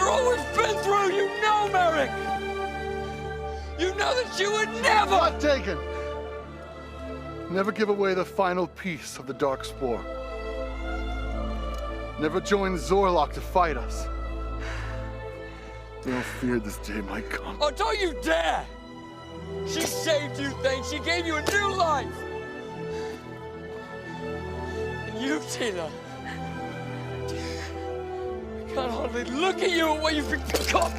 After all we've been through, you know, Merrick! You know that you would never... Not taken! Never give away the final piece of the Dark Spore. Never join Zorlok to fight us. They all feared this day might come. Oh, don't you dare! She saved you, Thane. She gave you a new life. And you, Tina. I can't hardly look at you at what you've become.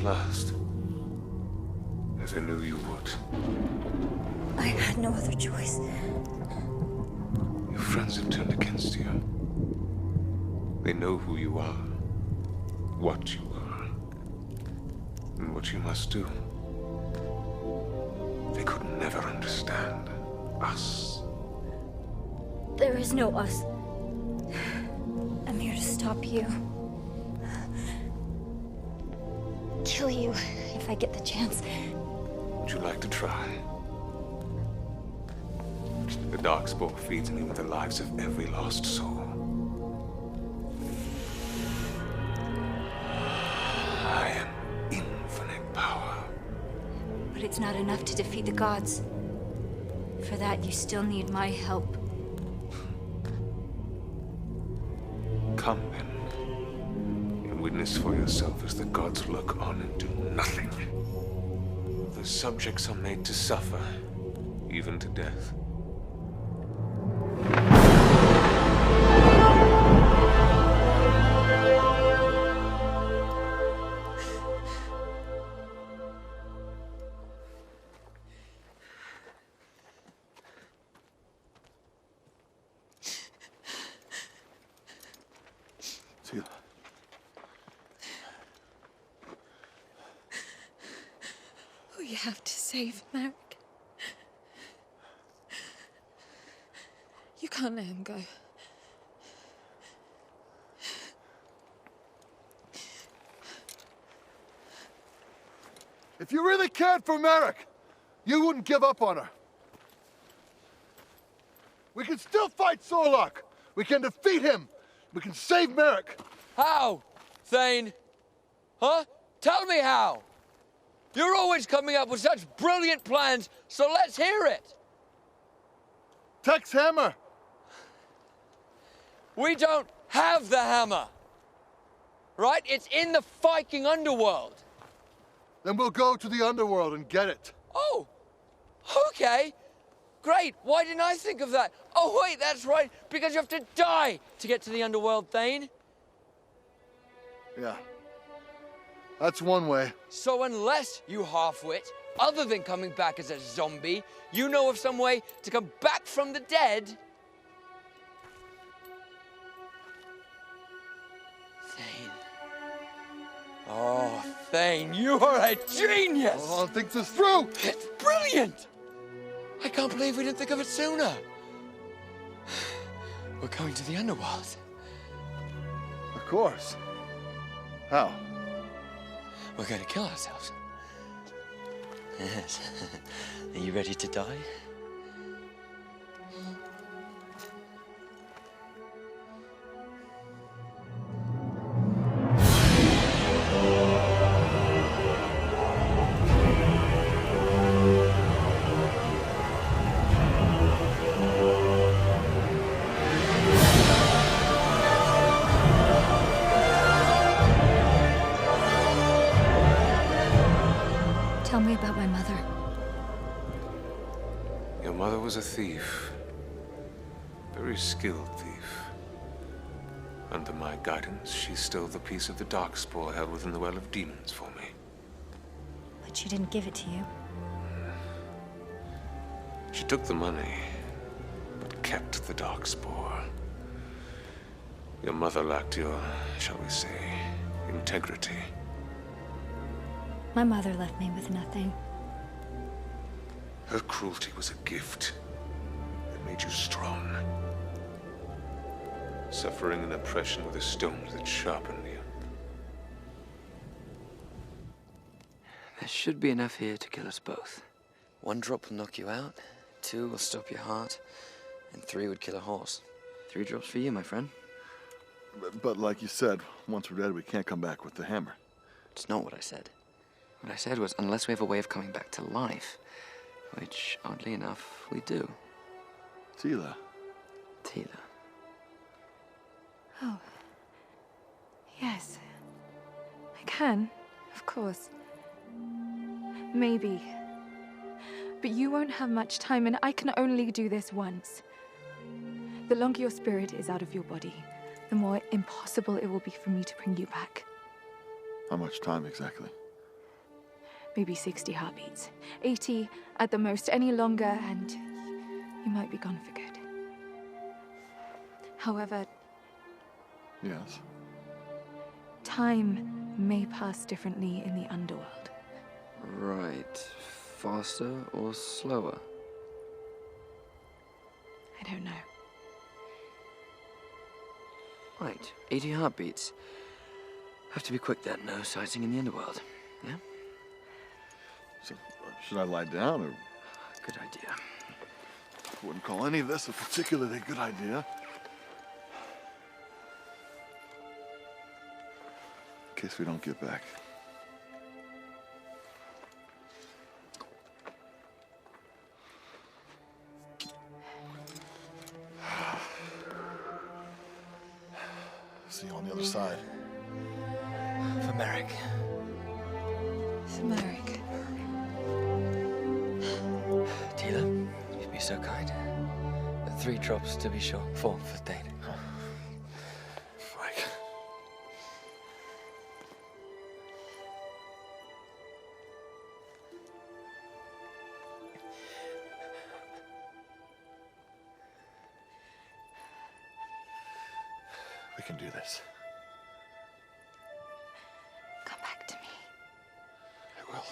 Last, as I knew you would. I had no other choice. Your friends have turned against you. They know who you are, what you are, and what you must do. They could never understand us. There is no us. I'm here to stop you. Kill you if I get the chance. Would you like to try? The Darkspawn feeds me with the lives of every lost soul. I am infinite power. But it's not enough to defeat the gods. For that, you still need my help. Come then. Witness for yourself as the gods look on and do nothing. The subjects are made to suffer, even to death. We have to save Merrick. You can't let him go. If you really cared for Merrick, you wouldn't give up on her. We can still fight Zorlok. We can defeat him. We can save Merrick. How, Thane? Huh? Tell me how. You're always coming up with such brilliant plans, so let's hear it. Tech's hammer. We don't have the hammer. Right? It's in the Viking underworld. Then we'll go to the underworld and get it. Oh, okay. Great. Why didn't I think of that? Oh, wait, that's right. Because you have to die to get to the underworld, Thane. Yeah. That's one way. So unless you half-wit, other than coming back as a zombie, you know of some way to come back from the dead? Thane. Oh, Thane, you are a genius! Oh, think this through! It's brilliant! I can't believe we didn't think of it sooner. We're going to the underworld. Of course. How? We're going to kill ourselves. Yes. Are you ready to die? Tell me about my mother. Your mother was a thief. Very skilled thief. Under my guidance, she stole the piece of the Darkspawn held within the Well of Demons for me. But she didn't give it to you. She took the money, but kept the Darkspawn. Your mother lacked your, shall we say, integrity. My mother left me with nothing. Her cruelty was a gift that made you strong. Suffering and oppression were the stones that sharpened you. There should be enough here to kill us both. 1 drop will knock you out, 2 will stop your heart, and 3 would kill a horse. 3 drops for you, my friend. But like you said, once we're dead, we can't come back with the hammer. It's not what I said. What I said was, unless we have a way of coming back to life, which, oddly enough, we do. Tila. Tila. Oh. Yes. I can, of course. Maybe. But you won't have much time, and I can only do this once. The longer your spirit is out of your body, the more impossible it will be for me to bring you back. How much time exactly? Maybe 60 heartbeats. 80 at the most. Any longer, and you might be gone for good. However, yes. Time may pass differently in the underworld. Right. Faster or slower? I don't know. Right. 80 heartbeats. Have to be quick then. No sighting in the underworld. Yeah? So, should I lie down, or...? Good idea. I wouldn't call any of this a particularly good idea. In case we don't get back. See you on the other side. For Merrick. For Merrick. Tila, you'd be so kind. 3 drops to be sure. 4 for Thane. Mike. We can do this. Come back to me. I will.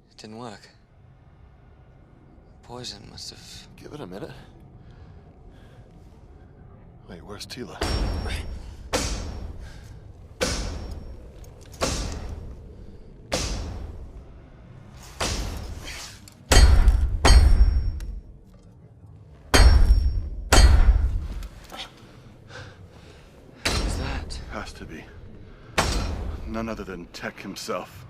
It didn't work. Poison must have... Give it a minute. Wait, where's Tila? Who's that? Has to be. None other than Tech himself.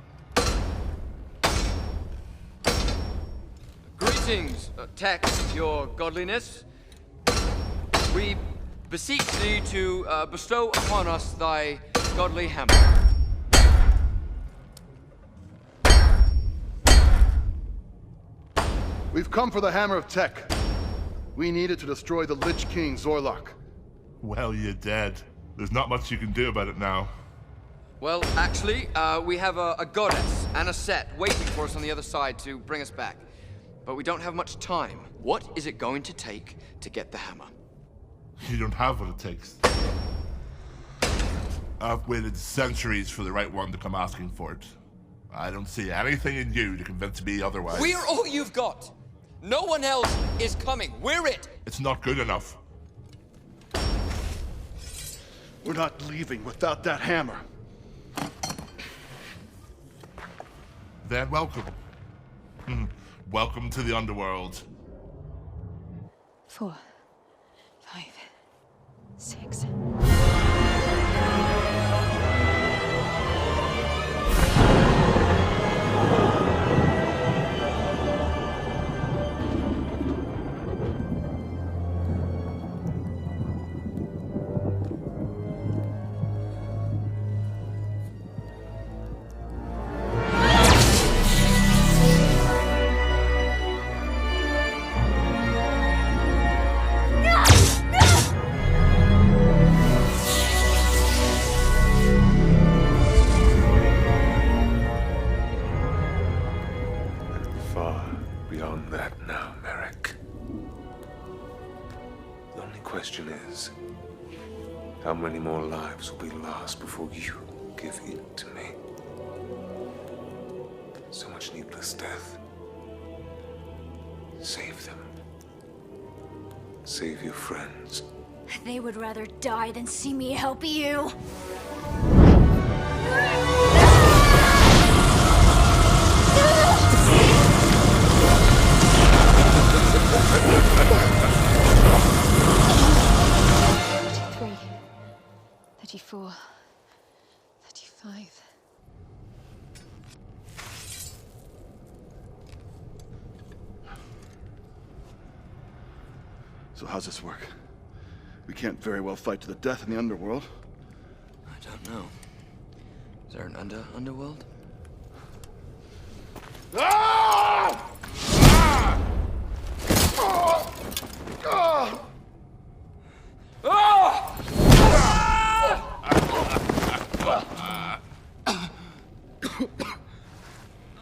Greetings, Tech, your godliness. We beseech thee to bestow upon us thy godly hammer. We've come for the hammer of Tech. We need it to destroy the Lich King, Zorlok. Well, you're dead. There's not much you can do about it now. Well, actually, we have a goddess and a set waiting for us on the other side to bring us back. But we don't have much time. What is it going to take to get the hammer? You don't have what it takes. I've waited centuries for the right one to come asking for it. I don't see anything in you to convince me otherwise. We're all you've got. No one else is coming. We're it. It's not good enough. We're not leaving without that hammer. Then welcome. Welcome to the underworld. 4, 5, 6. beyond that now, Merrick. The only question is, how many more lives will be lost before you give in to me? So much needless death. Save them. Save your friends. They would rather die than see me help you. $34, $35. So how's this work? We can't very well fight to the death in the underworld. I don't know. Is there an underworld? Ah! Ah! Ah!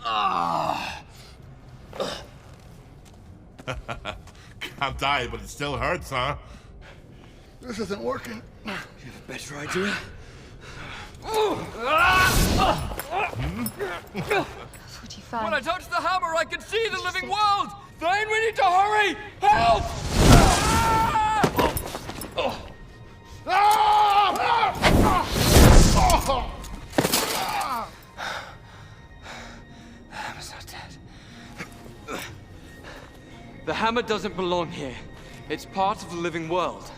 Ah! Can't die, but it still hurts, huh? This isn't working. You have a better idea? 45. When I touch the hammer, I can see the living world! Thane, we need to hurry! Help! The hammer's not dead. The hammer doesn't belong here. It's part of the living world.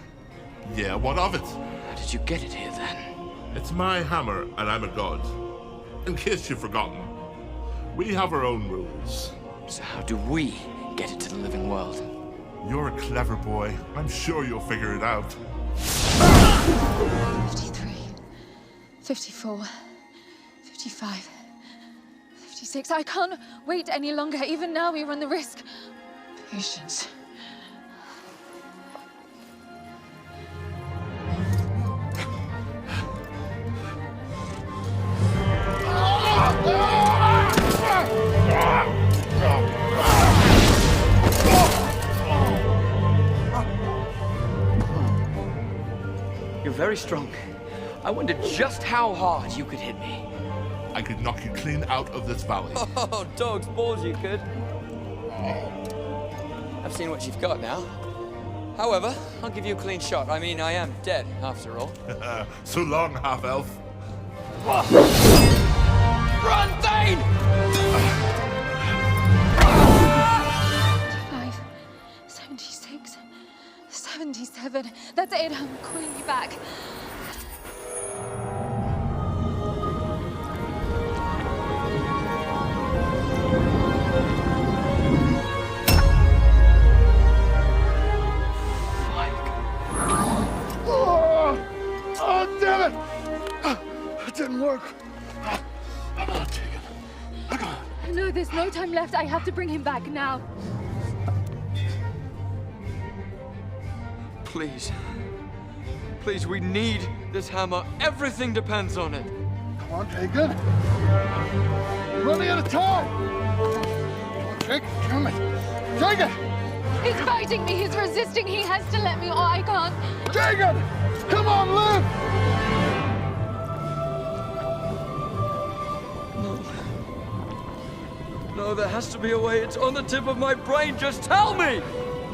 Yeah, what of it? How did you get it here, then? It's my hammer, and I'm a god. In case you've forgotten, we have our own rules. So how do we get it to the living world? You're a clever boy. I'm sure you'll figure it out. 53, 54, 55, 56. I can't wait any longer. Even now, we run the risk. Patience. You're very strong. I wonder just how hard you could hit me. I could knock you clean out of this valley. Oh, dog's balls you could. I've seen what you've got now. However, I'll give you a clean shot. I mean, I am dead, after all. So long, half-elf. Run, Thane! 75, 76, 77. That's it. I'm calling you back. Oh, damn it! It didn't work. I'll take it. No, there's no time left. I have to bring him back now. Please. Please, we need this hammer. Everything depends on it. Come on, Jacob. You're running out of time. Come on, Jacob. Come on. Jacob! He's fighting me. He's resisting. He has to let me, or I can't. Jacob! Come on, live! No, there has to be a way. It's on the tip of my brain. Just tell me!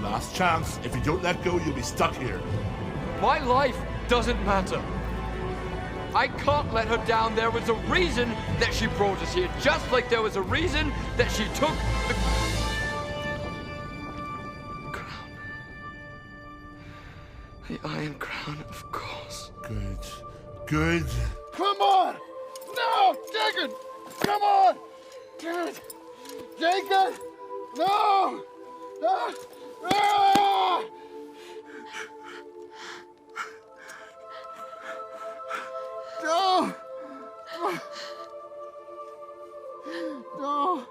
Last chance. If you don't let go, you'll be stuck here. My life doesn't matter. I can't let her down. There was a reason that she brought us here, just like there was a reason that she took the crown. The Iron Crown, of course. Good. Good. Come on! No! Jacob! Come on! Damn it! Jacob! No! Ah! Ah! No! No!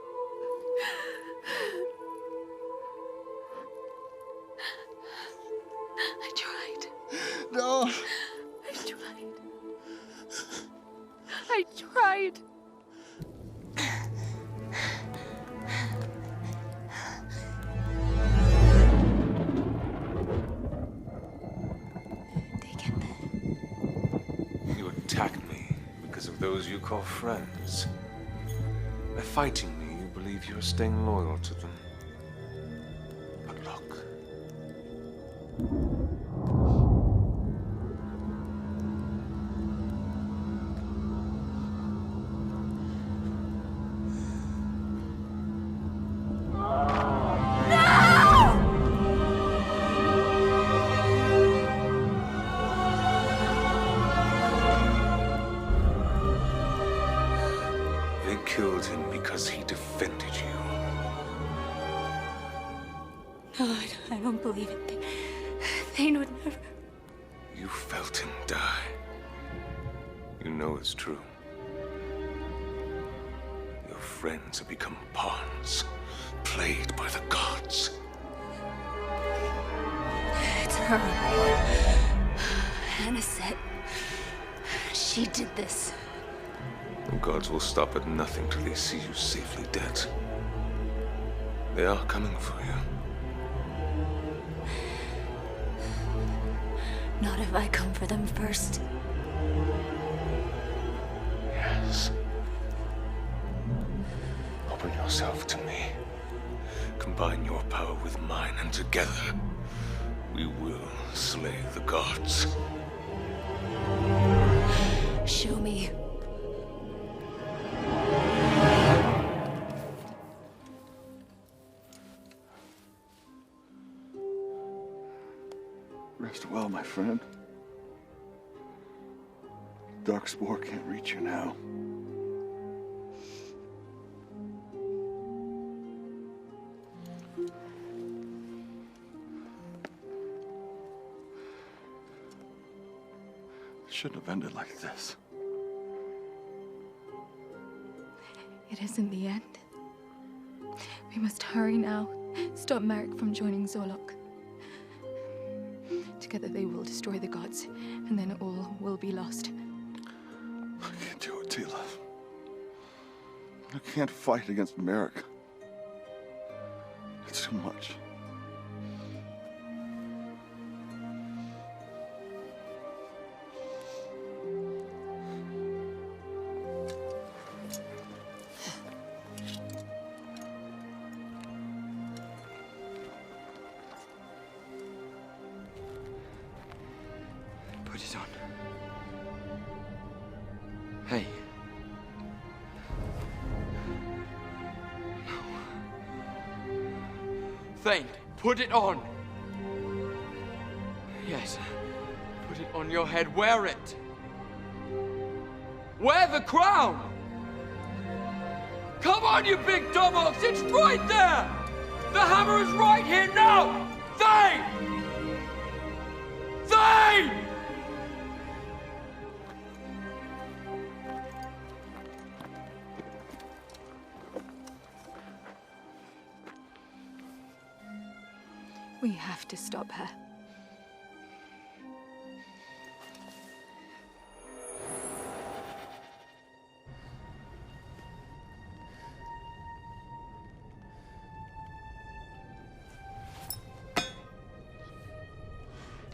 I tried. No! I tried. I tried. Those you call friends. By fighting me, you believe you're staying loyal to them. But look. Killed him because he defended you. No, I don't believe it. Thane would never. You felt him die. You know it's true. Your friends have become pawns, played by the gods. It's her. Hannah said she did this. The gods will stop at nothing till they see you safely dead. They are coming for you. Not if I come for them first. Yes. Open yourself to me. Combine your power with mine, and together we will slay the gods. Show me. Rest well, my friend. Dark spore can't reach you now. It shouldn't have ended like this. It isn't the end. We must hurry now. Stop Merrick from joining Zorlok. Together they will destroy the gods, and then all will be lost. I can't do it, Tila. I can't fight against Merrick. It's too much. Put it on. Hey. No. Thane, put it on. Yes. Put it on your head. Wear it. Wear the crown. Come on, you big dumbox. It's right there. The hammer is right here now. Thane! Thane! We have to stop her.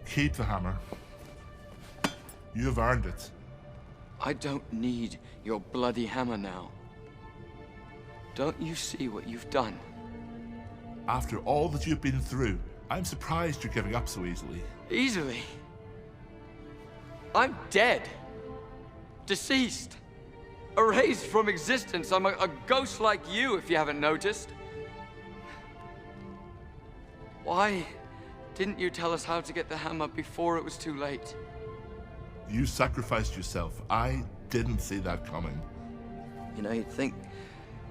Keep the hammer. You have earned it. I don't need your bloody hammer now. Don't you see what you've done? After all that you've been through, I'm surprised you're giving up so easily. Easily? I'm dead. Deceased. Erased from existence. I'm a ghost like you, if you haven't noticed. Why didn't you tell us how to get the hammer before it was too late? You sacrificed yourself. I didn't see that coming. You know, you'd think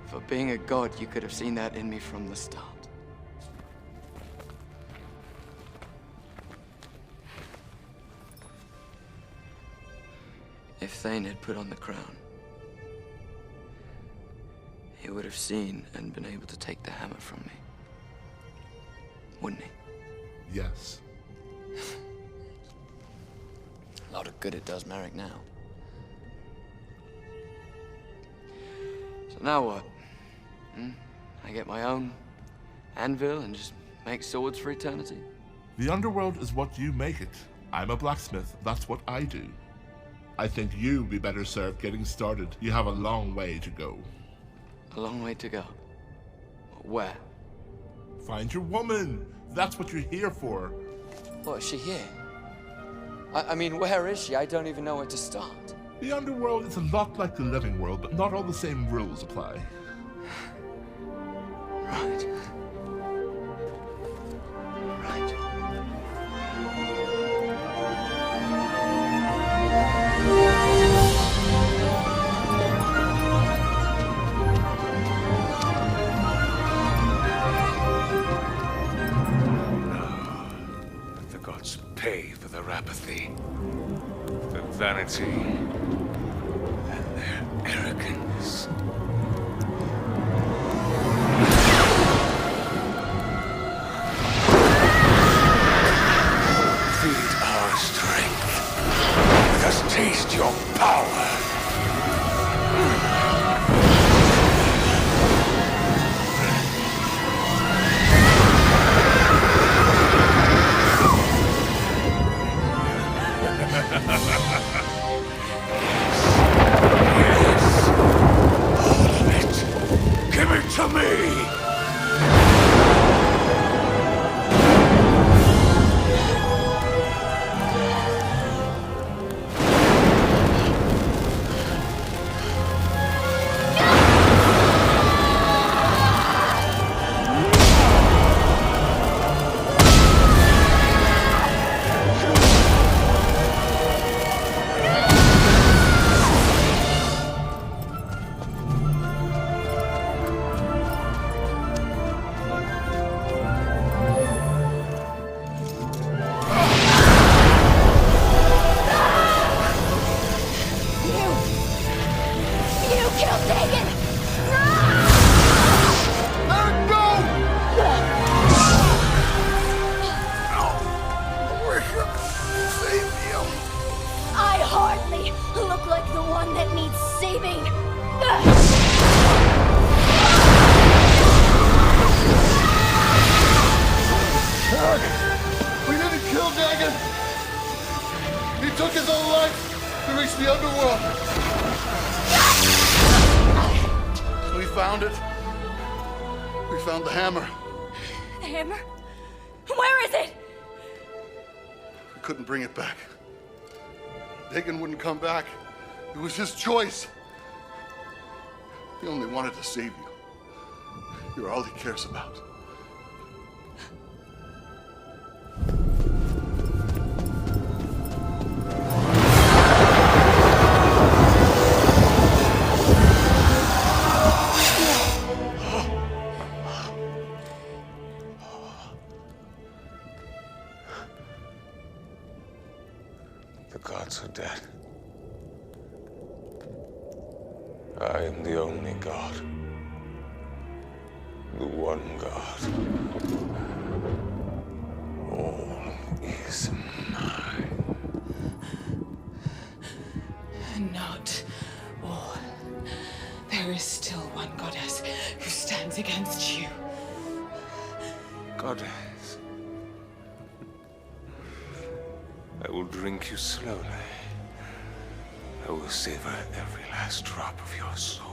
for being a god, you could have seen that in me from the start. If Thane had put on the crown, he would have seen and been able to take the hammer from me. Wouldn't he? Yes. A lot of good it does Merrick now. So now what? I get my own anvil and just make swords for eternity? The underworld is what you make it. I'm a blacksmith. That's what I do. I think you'd be better served getting started. You have a long way to go. A long way to go. Where? Find your woman. That's what you're here for. What, is she here? I mean, where is she? I don't even know where to start. The underworld is a lot like the living world, but not all the same rules apply. Right. Let the gods pay for their apathy, their vanity, and their arrogance. Feed our strength. Let us taste your power. Give it to me! I hardly look like the one that needs saving. We didn't kill Dagon! He took his own life to reach the underworld! We found it. We found the hammer. The hammer? Where is it? We couldn't bring it back. Dagon wouldn't come back. It was his choice. He only wanted to save you. You're all he cares about. The gods are dead. I am the only god. The one God. All is mine. Not all. There is still one goddess who stands against you. Goddess. I will drink you slowly. I will savor every last drop of your soul.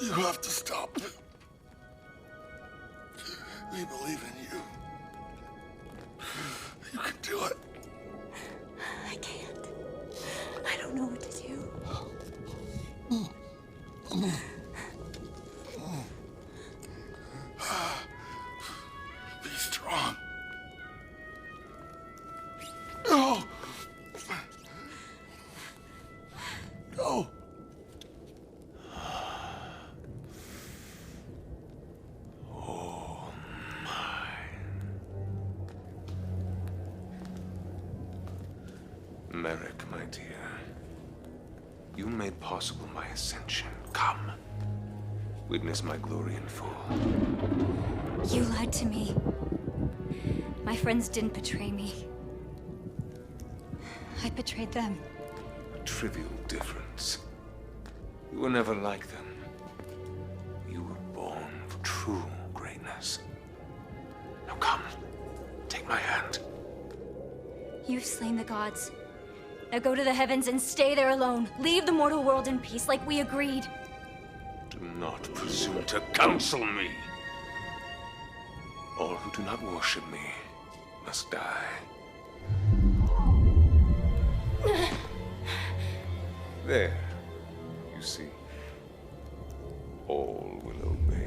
You have to stop. We believe in you. You can do it. I can't. I don't know what to do. Be strong. ascension. Come. Witness my glory in full. You lied to me. My friends didn't betray me. I betrayed them. A trivial difference. You were never like them. You were born for true greatness. Now come, take my hand. You've slain the gods. Now go to the heavens and stay there alone. Leave the mortal world in peace like we agreed. Do not presume to counsel me. All who do not worship me must die. There, you see, all will obey.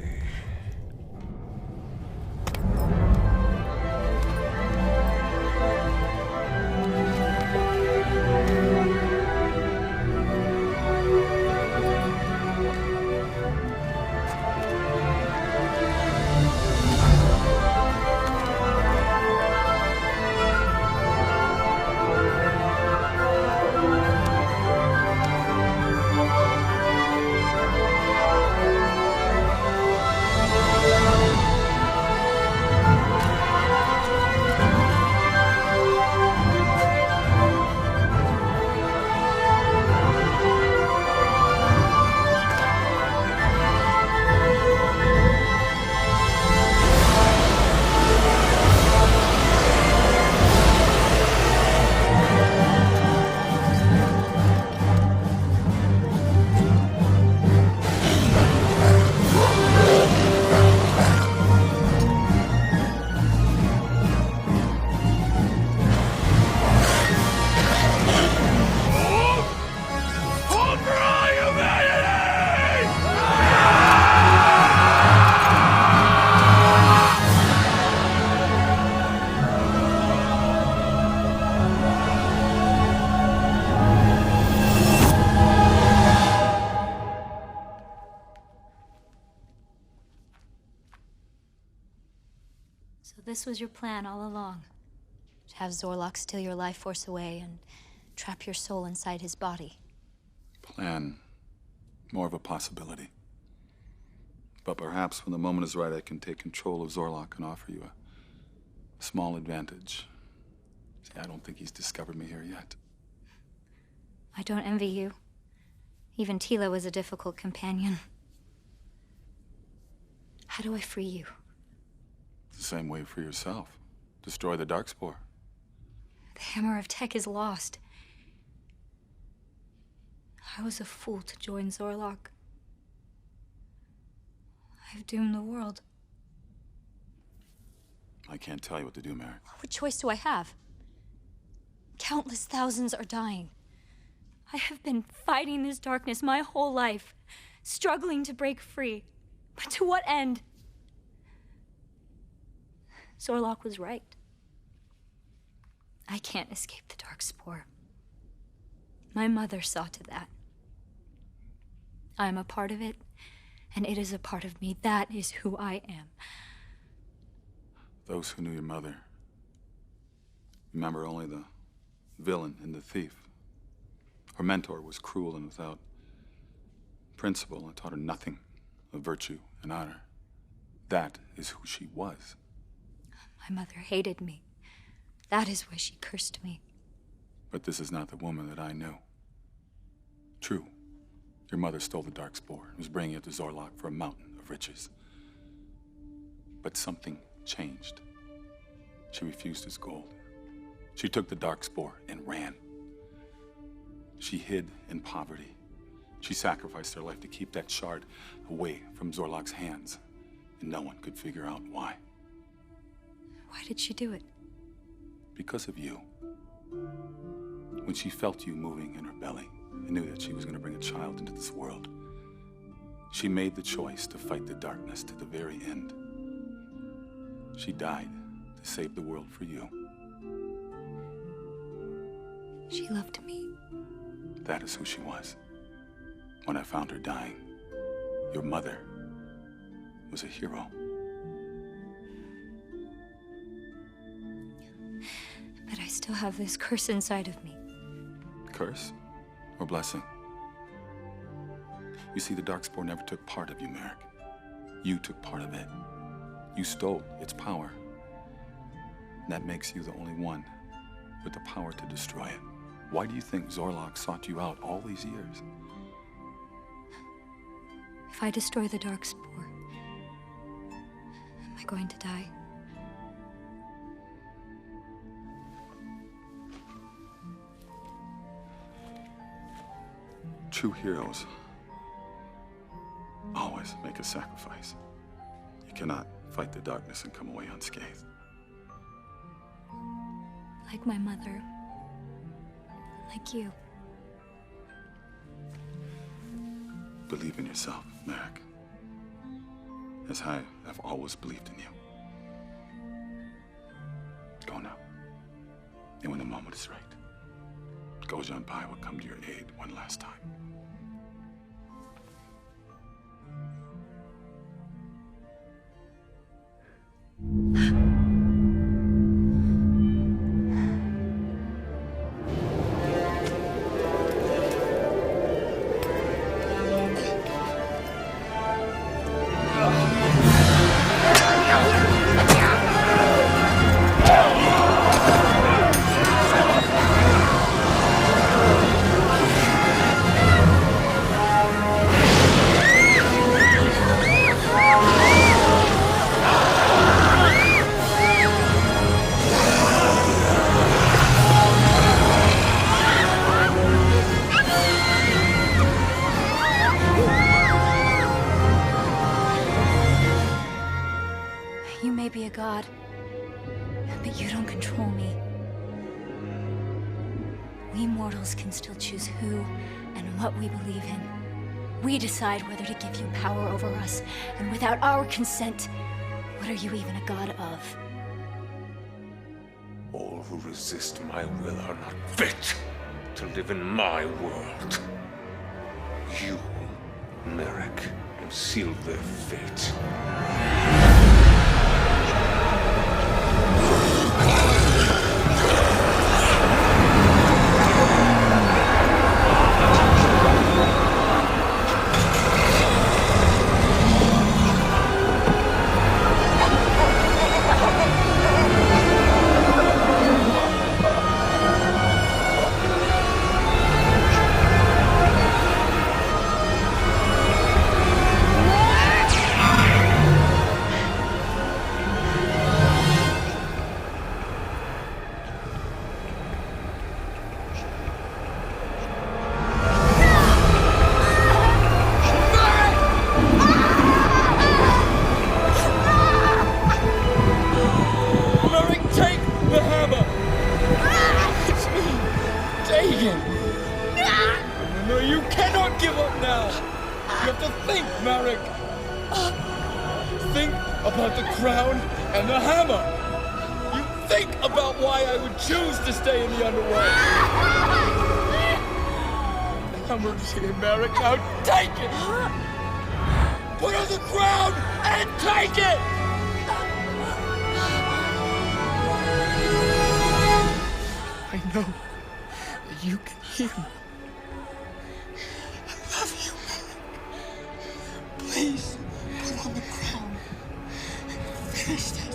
So this was your plan all along? To have Zorlok steal your life force away and trap your soul inside his body? Plan. More of a possibility. But perhaps when the moment is right, I can take control of Zorlok and offer you a small advantage. See, I don't think he's discovered me here yet. I don't envy you. Even Tila was a difficult companion. How do I free you? It's the same way for yourself. Destroy the Darkspoor. The Hammer of Tech is lost. I was a fool to join Zorlok. I've doomed the world. I can't tell you what to do, Merrick. What choice do I have? Countless thousands are dying. I have been fighting this darkness my whole life, struggling to break free. But to what end? Zorlok was right. I can't escape the Darkspoor. My mother saw to that. I'm a part of it, and it is a part of me. That is who I am. Those who knew your mother remember only the villain and the thief. Her mentor was cruel and without principle and taught her nothing of virtue and honor. That is who she was. My mother hated me. That is why she cursed me. But this is not the woman that I knew. True, your mother stole the Darkspoor and was bringing it to Zorlok for a mountain of riches. But something changed. She refused his gold. She took the Darkspoor and ran. She hid in poverty. She sacrificed her life to keep that shard away from Zorlok's hands, and no one could figure out why. Why did she do it? Because of you. When she felt you moving in her belly and knew that she was going to bring a child into this world, she made the choice to fight the darkness to the very end. She died to save the world for you. She loved me. That is who she was. When I found her dying, your mother was a hero. But I still have this curse inside of me. Curse or blessing? You see, the Darkspawn never took part of you, Merrick. You took part of it. You stole its power. And that makes you the only one with the power to destroy it. Why do you think Zorlok sought you out all these years? If I destroy the Darkspawn, am I going to die? True heroes always make a sacrifice. You cannot fight the darkness and come away unscathed. Like my mother. Like you. Believe in yourself, Merrick. As I have always believed in you. Go now. And when the moment is right, Gojan Pai will come to your aid one last time. You may be a god, but you don't control me. We mortals can still choose who and what we believe in. We decide whether to give you power over us, and without our consent, what are you even a god of? All who resist my will are not fit to live in my world. You, Merrick, have sealed their fate. No, you cannot give up now! You have to think, Marek! Think about the crown and the hammer! You think about why I would choose to stay in the underworld! The hammer's here, Marek, now take it! Put on the crown and take it! I know that you can hear me. I love you, Marek. Please, put on the crown and finish this.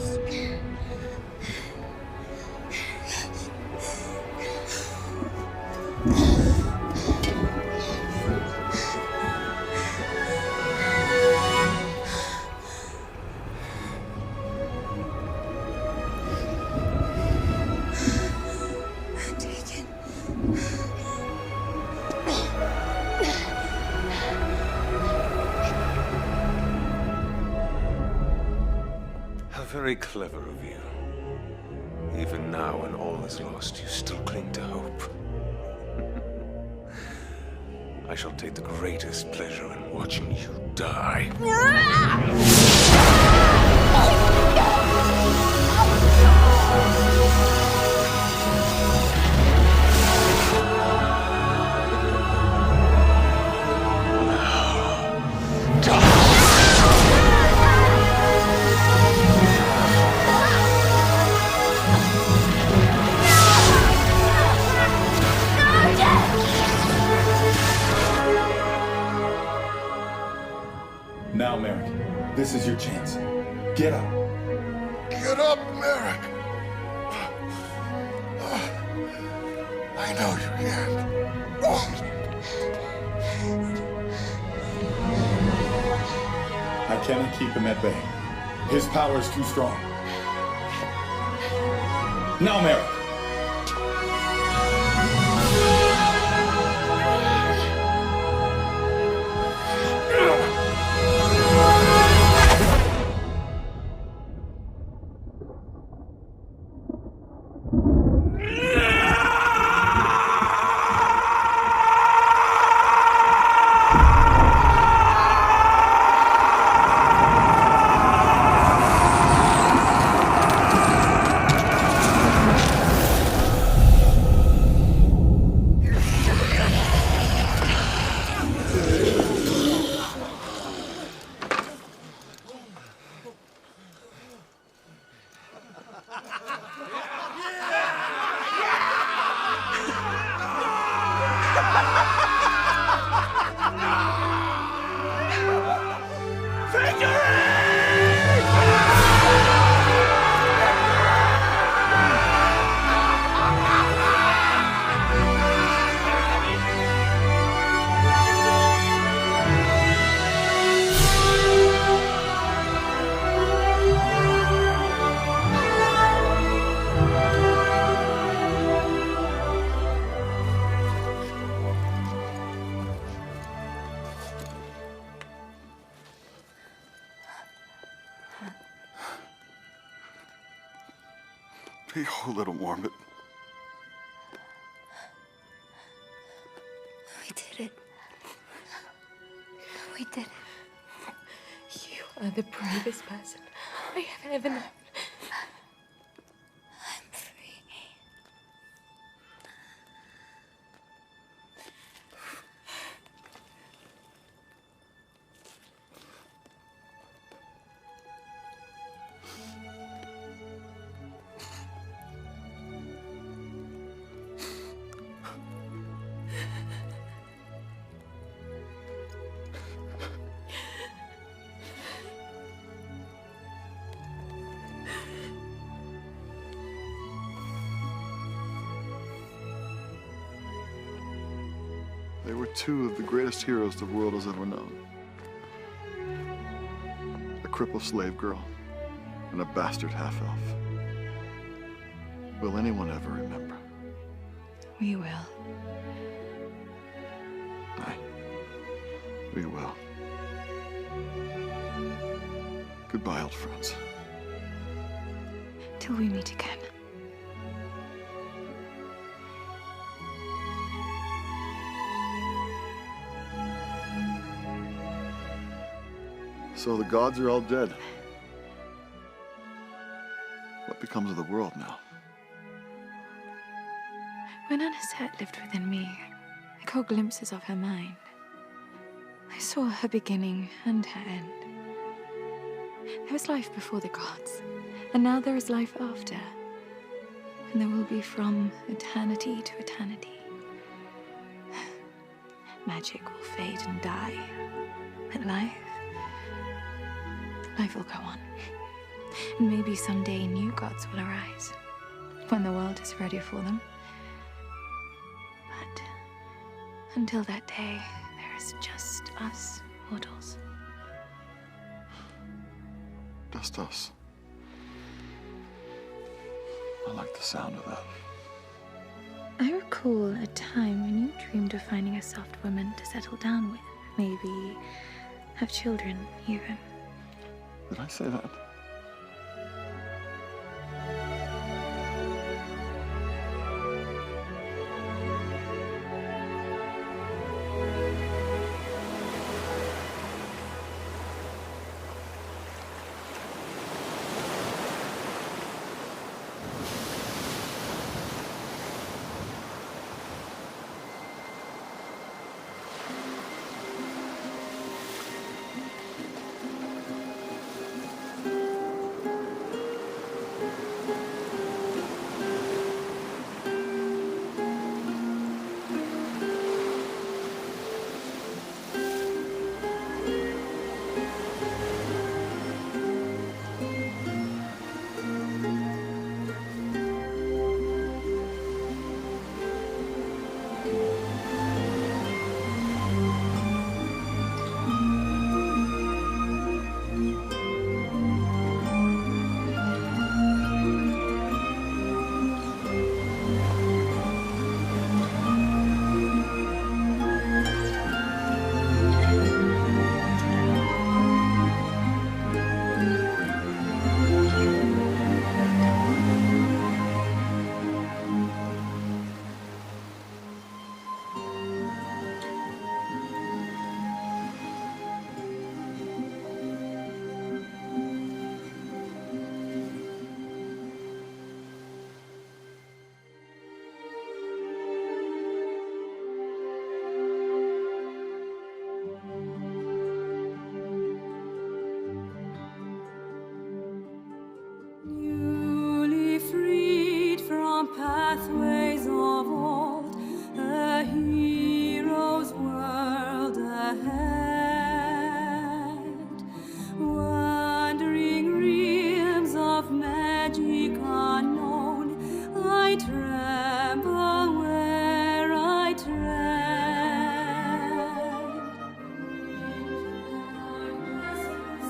Very clever of you. Even now, when all is lost, you still cling to hope. I shall take the greatest pleasure in watching you die. Now, Merrick, this is your chance. Get up. Get up, Merrick! I know you can't. I cannot keep him at bay. His power is too strong. Now, Merrick! Be a little more, but We did it. We did it. You are the bravest person I have ever known. I'm free. they were two of the greatest heroes the world has ever known. A crippled slave girl and a bastard half-elf. Will anyone ever remember? We will. Aye, we will. Goodbye, old friends. Till we meet again. So the gods are all dead. What becomes of the world now? When Anisette lived within me, I caught glimpses of her mind. I saw her beginning and her end. There was life before the gods, and now there is life after. And there will be from eternity to eternity. Magic will fade and die, but life will go on. And maybe someday new gods will arise, when the world is ready for them. But until that day, there is just us mortals. Just us. I like the sound of that. I recall a time when you dreamed of finding a soft woman to settle down with. Maybe have children, even. Did I say that?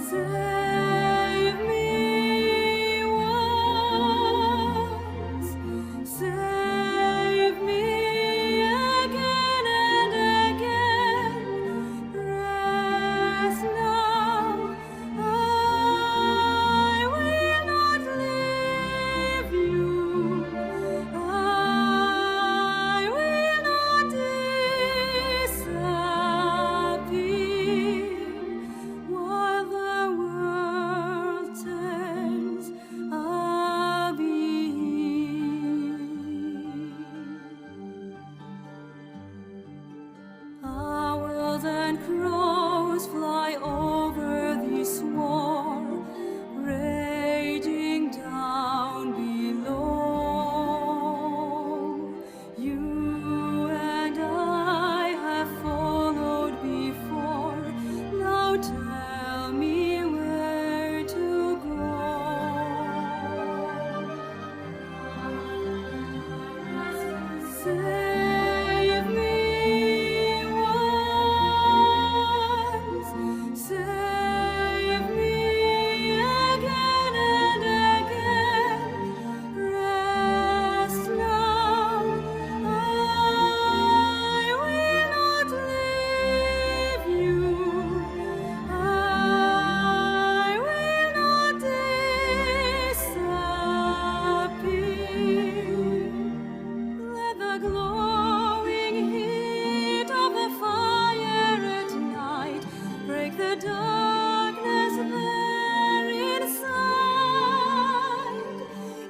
Save me once, save me again and again. Rest now, I will not leave you. I will not disappear while the world turns. I'll be here. Owls and crows fly over the sward, raging down below. You and I have followed before. Now tell me where to go. Save me once, save me again and again. Rest now, I will not leave you. I will not disappear. Let the glowing heat of the fire at night break the darkness there inside.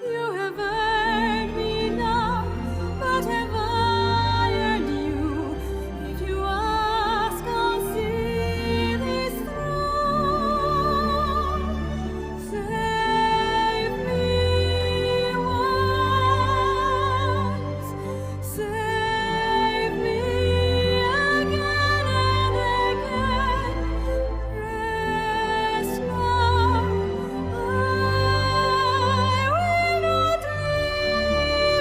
You have earned me now, but have I earned you? If you ask, I'll see this through. Save me once, save me again and again. Rest now, I will not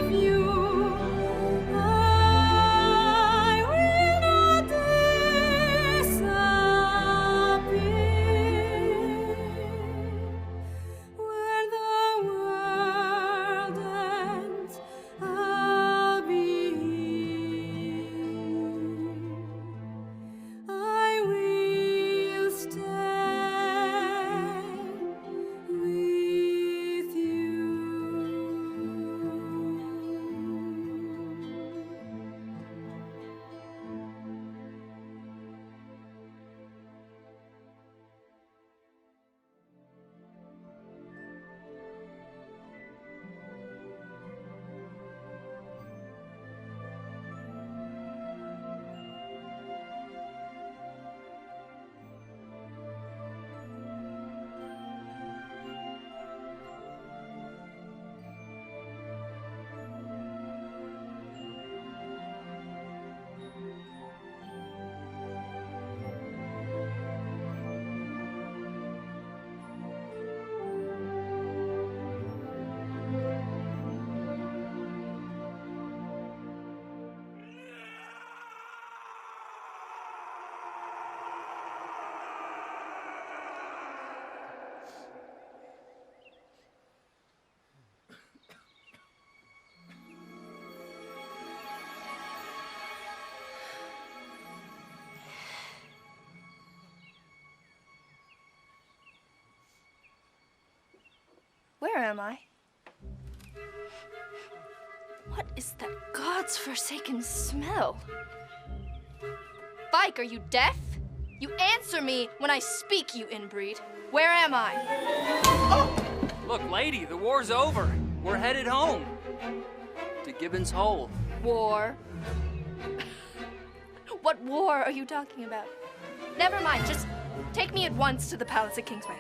leave you. I will not disappear. When the world ends, I'll be here. I will stand with you. Where am I? What is that God's forsaken smell? Bike, are you deaf? You answer me when I speak, you inbreed. Where am I? Look, lady, the war's over. We're headed home. To Gibbon's Hole. War? What war are you talking about? Never mind, just take me at once to the palace at Kingsway.